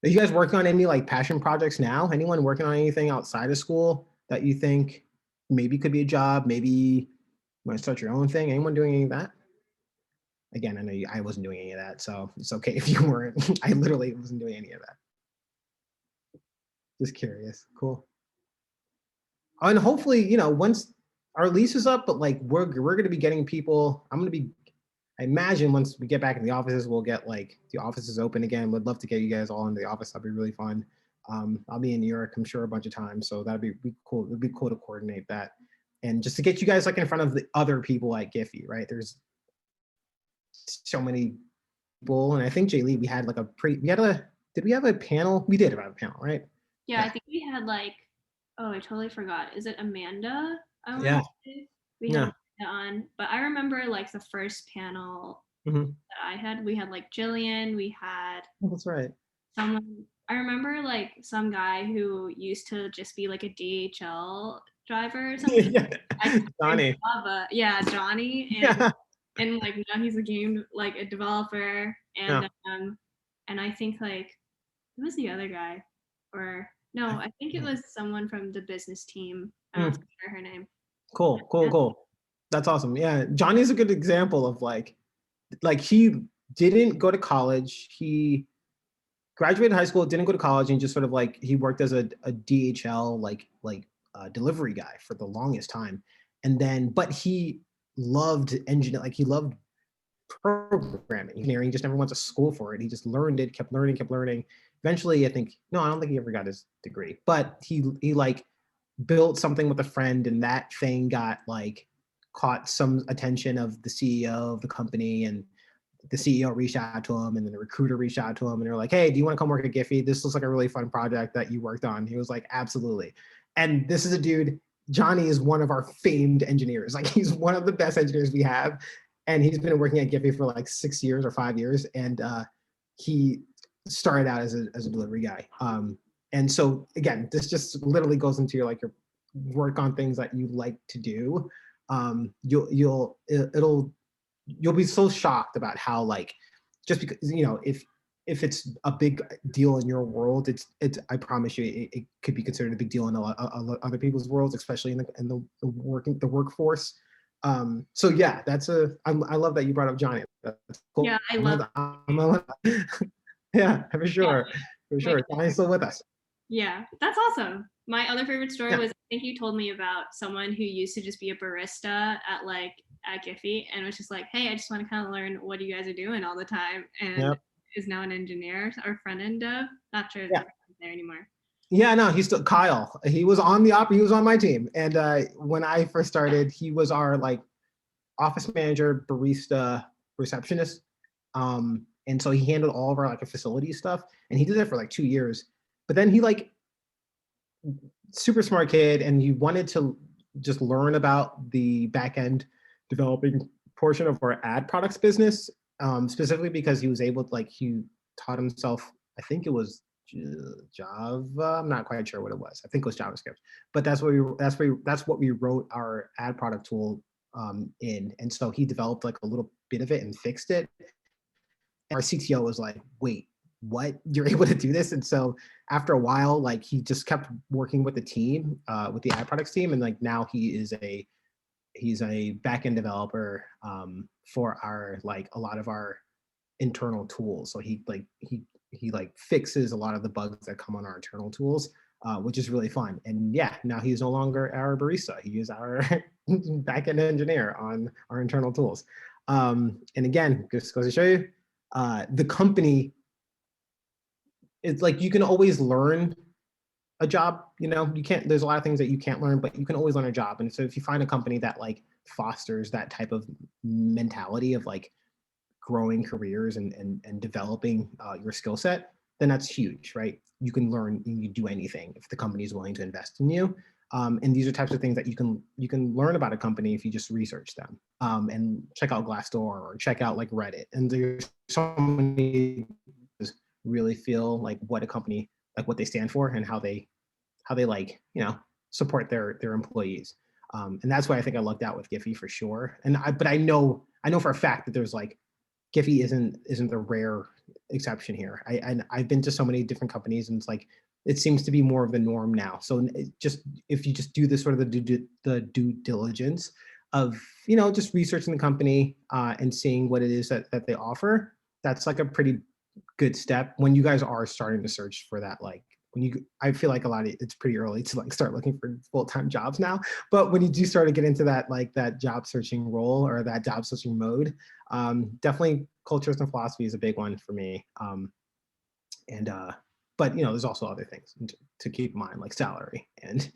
[SPEAKER 2] Are you guys working on any like passion projects now? Anyone working on anything outside of school that you think maybe could be a job? Maybe you want to start your own thing? Anyone doing any of that? Again, I know I wasn't doing any of that, so it's okay if you weren't. I literally wasn't doing any of that. Just curious. Cool. And hopefully, once our lease is up, but like we're going to be getting people. I imagine once we get back in the offices, we'll get like the offices open again. Would love to get you guys all into the office. That'd be really fun. I'll be in New York, I'm sure, a bunch of times, so that'd be cool. It'd be cool to coordinate that, and just to get you guys like in front of the other people at Giphy, right? There's so many people, and I think Jay Lee, we had did we have a panel? We did have a panel, right?
[SPEAKER 8] Yeah, I think we had like, oh, I totally forgot. Is it Amanda?
[SPEAKER 2] Yeah.
[SPEAKER 8] We had on, but I remember like the first panel that I had, we had like Jillian, we had
[SPEAKER 2] that's right.
[SPEAKER 8] Someone, I remember like some guy who used to just be like a DHL driver or something.
[SPEAKER 2] Johnny.
[SPEAKER 8] Johnny. And like now he's a developer, and I think like, who was the other guy? Or no, I think it was someone from the business team. I don't remember her name.
[SPEAKER 2] Cool. That's awesome. Yeah, Johnny's a good example of like he didn't go to college. He graduated high school, didn't go to college, and just sort of like he worked as a DHL delivery guy for the longest time. And then, but he loved engineering, like he loved programming, engineering. He just never went to school for it. He just learned it, kept learning. Eventually, I don't think he ever got his degree, but he like built something with a friend, and that thing got like caught some attention of the CEO of the company, and the CEO reached out to him, and then the recruiter reached out to him, and they're like, "Hey, do you want to come work at Giphy? This looks like a really fun project that you worked on." He was like, "Absolutely." And this is a dude. Johnny is one of our famed engineers. Like, he's one of the best engineers we have, and he's been working at Giphy for like 6 years or 5 years, and he started out as a delivery guy. And so again, this just literally goes into your work on things that you like to do. You'll be so shocked about how, like, just because, if it's a big deal in your world, it's I promise you it could be considered a big deal in a lot of other people's worlds, especially in the workforce. So yeah, I love that you brought up Johnny. That's cool.
[SPEAKER 8] Yeah, I love.
[SPEAKER 2] Yeah, for sure, for sure. Johnny's still with us.
[SPEAKER 8] Yeah, that's awesome. My other favorite story
[SPEAKER 2] Yeah.
[SPEAKER 8] was, I think you told me about someone who used to just be a barista at Giphy, and was just like, hey, I just want to kind of learn what you guys are doing all the time, and
[SPEAKER 2] Yep.
[SPEAKER 8] is now an engineer or front end dev. Not sure if
[SPEAKER 2] Yeah.
[SPEAKER 8] he's there anymore.
[SPEAKER 2] Yeah, no, he's still Kyle. He was on he was on my team, and when I first started, he was our office manager, barista, receptionist. And so he handled all of our facility stuff, and he did that for 2 years. But then he super smart kid, and he wanted to just learn about the back end developing portion of our ad products business, specifically because he was able to he taught himself, I think it was Java. I'm not quite sure what it was. I think it was JavaScript, but that's what we wrote our ad product tool in. And so he developed a little bit of it and fixed it. And our CTO was like, "Wait, what? You're able to do this?" And so after a while, he just kept working with the team, with the ad products team, and now he's a back-end developer for our a lot of our internal tools. So he fixes a lot of the bugs that come on our internal tools, which is really fun. And yeah, now he's no longer our barista. He is our back-end engineer on our internal tools. And again, just goes to show you, the company, it's you can always learn a job. You can't, there's a lot of things that you can't learn, but you can always learn a job. And so if you find a company that fosters that type of mentality of growing careers and developing your skill set, then that's huge, right? You can learn and you do anything if the company is willing to invest in you. And these are types of things that you can learn about a company if you just research them, and check out Glassdoor or check out Reddit. And there's so many really feel what a company, what they stand for, and how they support their employees. And that's why I think I lucked out with Giphy for sure. But I know for a fact that there's Giphy isn't the rare exception here. I've been to so many different companies, and it's it seems to be more of the norm now. So if you just do this sort of the due diligence of just researching the company and seeing what it is that they offer, that's a pretty good step when you guys are starting to search for that. I feel a lot of it's pretty early to start looking for full-time jobs now, but when you do start to get into that that job searching role or that job searching mode, definitely cultures and philosophy is a big one for me. But there's also other things to keep in mind, like salary and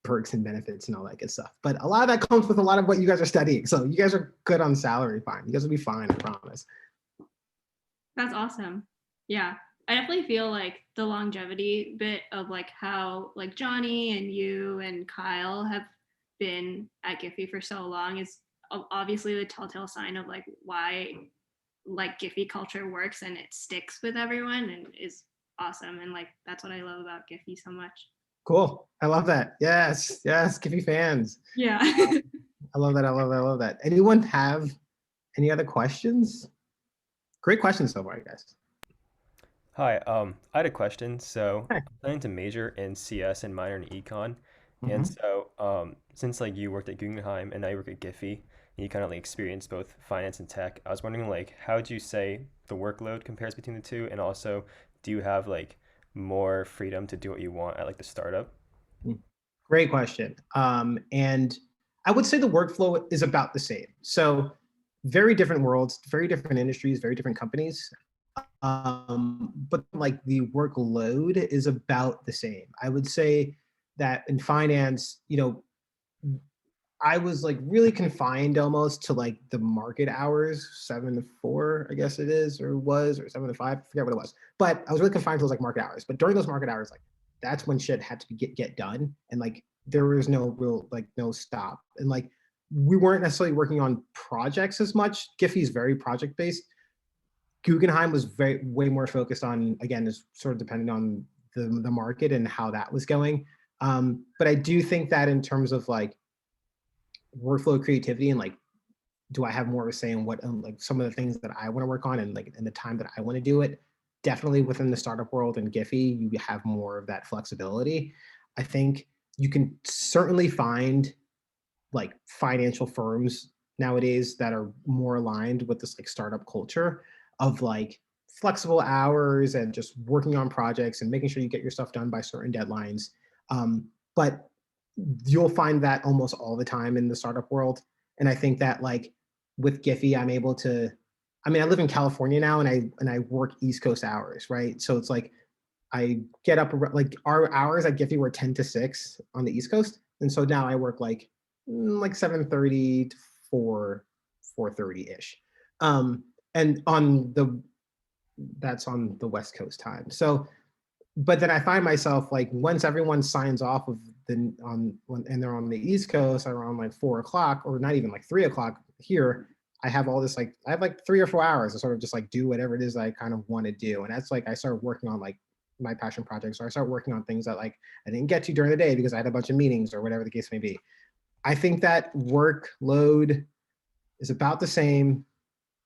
[SPEAKER 2] perks and benefits and all that good stuff. But a lot of that comes with a lot of what you guys are studying. So you guys are good on salary, fine. You guys will be fine, I promise.
[SPEAKER 8] That's awesome. Yeah, I definitely feel the longevity bit of how Johnny and you and Kyle have been at Giphy for so long is obviously the telltale sign of why Giphy culture works and it sticks with everyone and is awesome. And that's what I love about Giphy so much.
[SPEAKER 2] Cool. I love that. Yes, Giphy fans.
[SPEAKER 8] Yeah.
[SPEAKER 2] I love that. I love that. Anyone have any other questions? Great questions so far, guys.
[SPEAKER 6] Hi, I had a question. So
[SPEAKER 2] Hi.
[SPEAKER 6] I'm planning to major in CS and minor in econ.
[SPEAKER 2] Mhm.
[SPEAKER 6] And so since you worked at Guggenheim and now you work at Giphy, and you kind of experienced both finance and tech, I was wondering how would you say the workload compares between the two? And also, do you have more freedom to do what you want at the startup?
[SPEAKER 2] Great question. And I would say the workflow is about the same. So very different worlds, very different industries, very different companies. But the workload is about the same. I would say that in finance, I was like really confined almost to like the market hours, 7 to 4, I guess it is, or was, or 7 to 5, I forget what it was. But I was really confined to those like market hours. But during those market hours, like that's when shit had to get done. And like there was no real like no stop. And like we weren't necessarily working on projects as much. Giphy is very project based. Guggenheim was way more focused on, again, is sort of depending on the market and how that was going. But I do think that in terms of like workflow creativity and like, do I have more of a say in what like some of the things that I want to work on and like in the time that I want to do it? Definitely within the startup world and Giphy, you have more of that flexibility. I think you can certainly find like financial firms nowadays that are more aligned with this like startup culture of like flexible hours and just working on projects and making sure you get your stuff done by certain deadlines. But you'll find that almost all the time in the startup world. And I think that like with Giphy, I'm able to, I mean, I live in California now and I work East Coast hours, right? So it's like I get up like our hours at Giphy were 10 to 6 on the East Coast. And so now I work like 7:30 to 4:30-ish. And that's on the West Coast time. So but then I find myself like once everyone signs off of and they're on the East Coast around like 4 o'clock or not even like 3 o'clock here, I have all this like I have like 3 or 4 hours to sort of just like do whatever it is I kind of want to do. And that's like I start working on like my passion projects, or I start working on things that like I didn't get to during the day because I had a bunch of meetings or whatever the case may be. I think that workload is about the same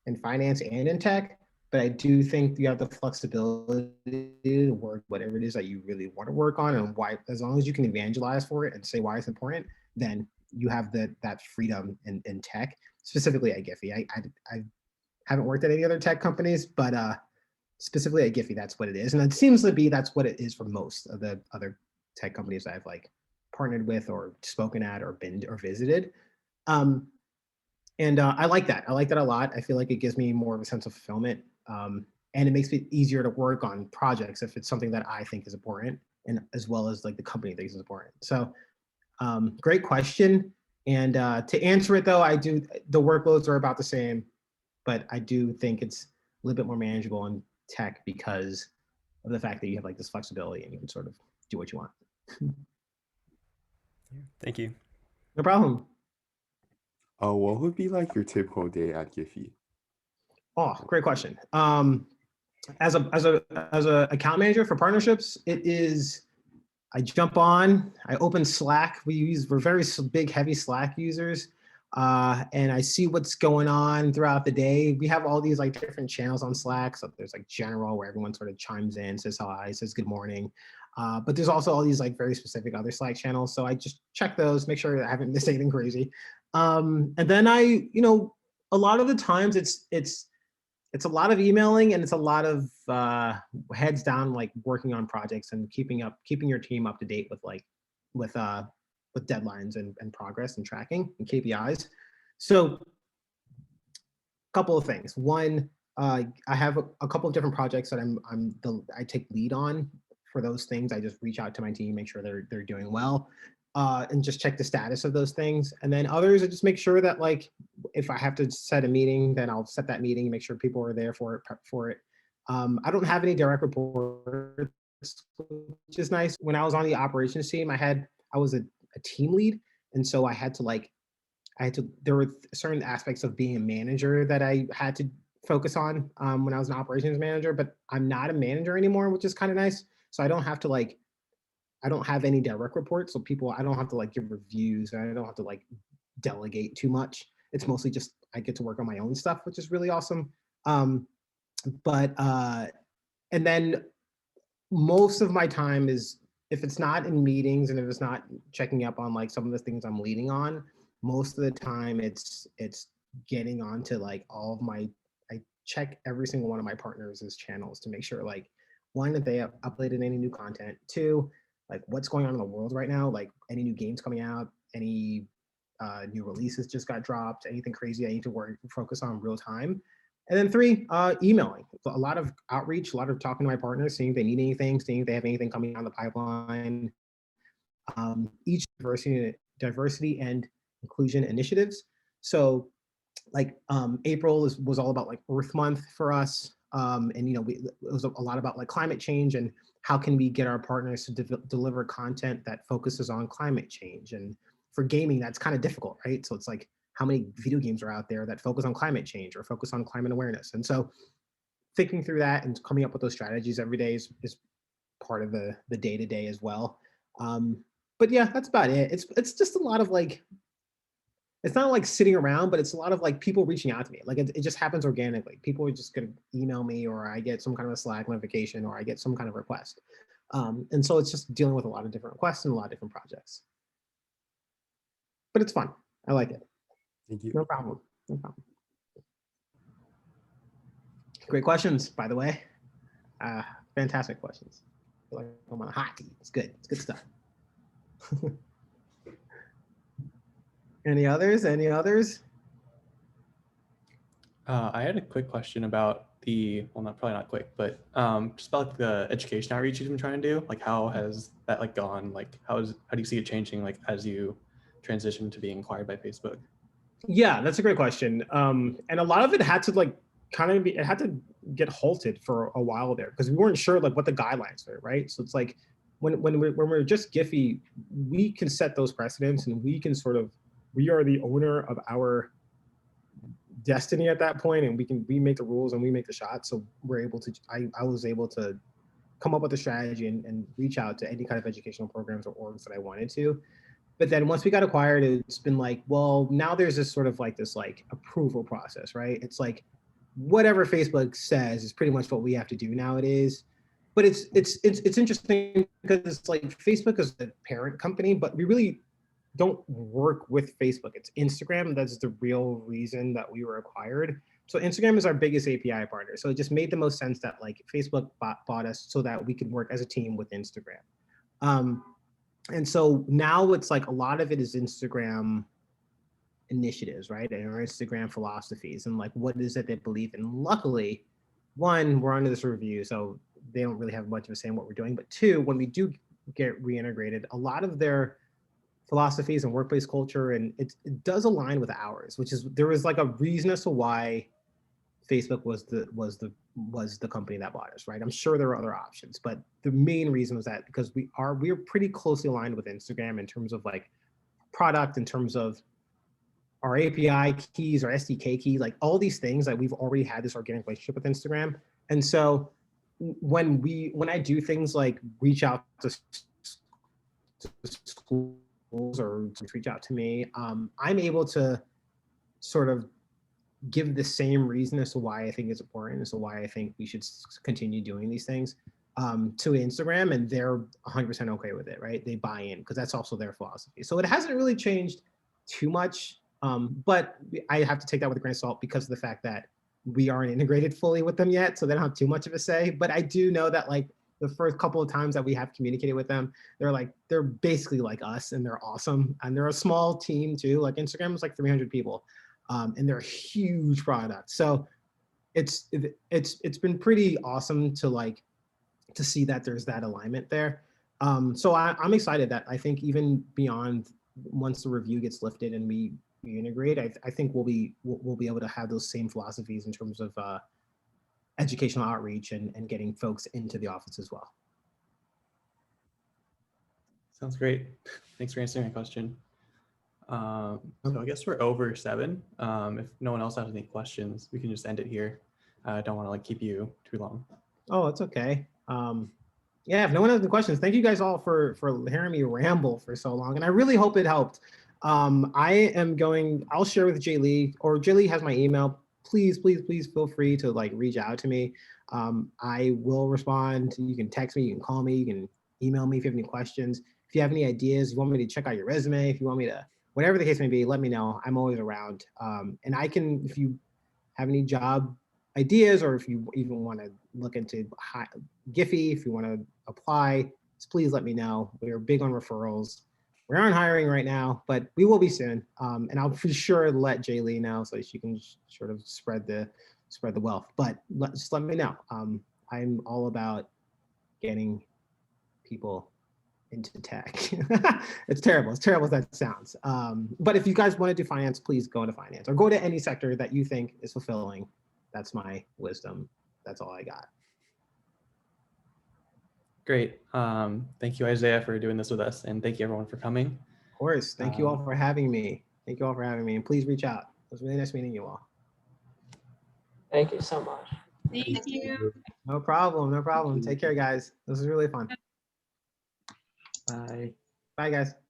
[SPEAKER 2] in finance and in tech, but I do think you have the flexibility to work whatever it is that you really want to work on, and why, as long as you can evangelize for it and say why it's important, then you have that freedom in tech, specifically at Giphy. I haven't worked at any other tech companies, but specifically at Giphy, that's what it is. And it seems to be that's what it is for most of the other tech companies that I've like partnered with or spoken at or been or visited. And I like that. I like that a lot. I feel like it gives me more of a sense of fulfillment. And it makes it easier to work on projects if it's something that I think is important, and as well as like the company thinks is important. So great question. And to answer it though, the workloads are about the same, but I do think it's a little bit more manageable in tech because of the fact that you have like this flexibility and you can sort of do what you want.
[SPEAKER 6] Thank you.
[SPEAKER 2] No problem.
[SPEAKER 5] What would be like your typical day at Giphy?
[SPEAKER 2] Oh, great question. As a account manager for partnerships, I jump on, I open Slack. We're very big, heavy Slack users. And I see what's going on throughout the day. We have all these like different channels on Slack. So there's like general where everyone sort of chimes in, says hi, says good morning. But there's also all these like very specific other Slack channels. So I just check those, make sure I haven't missed anything crazy. And then a lot of the times it's a lot of emailing and it's a lot of heads down, like working on projects and keeping your team up to date with deadlines and progress and tracking and KPIs. So a couple of things. One, I have a couple of different projects that I take lead on. For those things, I just reach out to my team, make sure they're doing well, and just check the status of those things. And then others, I just make sure that like if I have to set a meeting, then I'll set that meeting, make sure people are there for it, prep for it. I don't have any direct reports, which is nice. When I was on the operations team, I was a team lead, and so there were certain aspects of being a manager that I had to focus on when I was an operations manager, but I'm not a manager anymore, which is kind of nice. So I don't have to I don't have any direct reports. So I don't have to like give reviews. I don't have to like delegate too much. It's mostly just I get to work on my own stuff, which is really awesome. And then most of my time is, if it's not in meetings and if it's not checking up on like some of the things I'm leading on, most of the time it's getting onto like I check every single one of my partners' channels to make sure like, one, that they have uploaded any new content, two, like what's going on in the world right now, like any new games coming out, any new releases just got dropped, anything crazy I need to focus on real time. And then three, emailing. So a lot of outreach, a lot of talking to my partners, seeing if they need anything, seeing if they have anything coming down the pipeline. Each diversity and inclusion initiatives. So like April was all about like Earth Month for us. And it was a lot about like climate change and how can we get our partners to deliver content that focuses on climate change. And for gaming, that's kind of difficult, right? So it's like how many video games are out there that focus on climate change or focus on climate awareness. And so thinking through that and coming up with those strategies every day is part of the day-to-day as well. But yeah, that's about it. It's just a lot of like, it's not like sitting around, but it's a lot of like people reaching out to me. Like it just happens organically. People are just gonna email me, or I get some kind of a Slack notification, or I get some kind of request. And so it's just dealing with a lot of different requests and a lot of different projects. But it's fun. I like it.
[SPEAKER 5] Thank you.
[SPEAKER 2] No problem. No problem. Great questions, by the way. Fantastic questions. I feel like I'm on a hot seat. It's good. It's good stuff. Any others? Any others?
[SPEAKER 1] I had a quick question about probably not quick, but just about like, the education outreach you've been trying to do. Like, how has that like gone? Like, how do you see it changing like as you transition to being acquired by Facebook?
[SPEAKER 2] Yeah, that's a great question. And a lot of it had to like it had to get halted for a while there because we weren't sure like what the guidelines were, right? So it's like when we're just Giphy, we can set those precedents and we can we are the owner of our destiny at that point, and we make the rules and we make the shots. So we're able to, I was able to come up with a strategy and reach out to any kind of educational programs or orgs that I wanted to. But then once we got acquired, it's been like, well, now there's this sort of like this like approval process, right? It's like whatever Facebook says is pretty much what we have to do nowadays. But it's interesting because it's like Facebook is the parent company, but we really don't work with Facebook. It's Instagram. That's the real reason that we were acquired. So Instagram is our biggest API partner. So it just made the most sense that like Facebook bought us so that we could work as a team with Instagram. And so now it's like a lot of it is Instagram initiatives, right? And our Instagram philosophies and like what is it they believe in. Luckily, one, we're under this review, so they don't really have much of a say in what we're doing. But two, when we do get reintegrated, a lot of their philosophies and workplace culture, and it does align with ours, which is there was like a reason as to why Facebook was the company that bought us, right? I'm sure there were other options, but the main reason was that because we're pretty closely aligned with Instagram in terms of like product, in terms of our API keys, our SDK keys, like all these things that we've already had this organic relationship with Instagram. And so when I do things like reach out to schools or reach out to me, I'm able to sort of give the same reason as to why I think it's important, as to why I think we should continue doing these things to Instagram, and they're 100% okay with it, right? They buy in because that's also their philosophy. So it hasn't really changed too much, but I have to take that with a grain of salt because of the fact that we aren't integrated fully with them yet, so they don't have too much of a say. But I do know that like the first couple of times that we have communicated with them, they're basically like us, and they're awesome, and they're a small team too. Like Instagram is like 300 people. And they're a huge product. So it's been pretty awesome to see that there's that alignment there. So I'm excited that I think even beyond once the review gets lifted and we integrate, I think we'll be able to have those same philosophies in terms of educational outreach and getting folks into the office as well.
[SPEAKER 1] Sounds great. Thanks for answering my question. So I guess we're over 7. If no one else has any questions, we can just end it here. I don't want to like keep you too long.
[SPEAKER 2] Oh, it's okay. Yeah, if no one has any questions, thank you guys all for hearing me ramble for so long, and I really hope it helped. I'll share with Jay Lee, or Jay Lee has my email. Please feel free to like reach out to me. I will respond. You can text me, you can call me, you can email me if you have any questions. If you have any ideas, you want me to check out your resume, if you want me to, whatever the case may be, let me know. I'm always around. And I can, if you have any job ideas, or if you even want to look into Giphy, if you want to apply, please let me know. We're big on referrals. We aren't hiring right now, but we will be soon. And I'll for sure let Jay Lee know so she can sort of spread the spread the wealth. But just let me know. I'm all about getting people into tech. It's terrible. It's terrible as that sounds. But if you guys want to do finance, please go into finance or go to any sector that you think is fulfilling. That's my wisdom. That's all I got.
[SPEAKER 1] Great. Thank you, Isaiah, for doing this with us. And thank you, everyone, for coming.
[SPEAKER 2] Of course. Thank you all for having me. Thank you all for having me. And please reach out. It was really nice meeting you all.
[SPEAKER 4] Thank you so much.
[SPEAKER 8] Thank you.
[SPEAKER 2] No problem. No problem. Take care, guys. This was really fun.
[SPEAKER 1] Bye.
[SPEAKER 2] Bye, guys.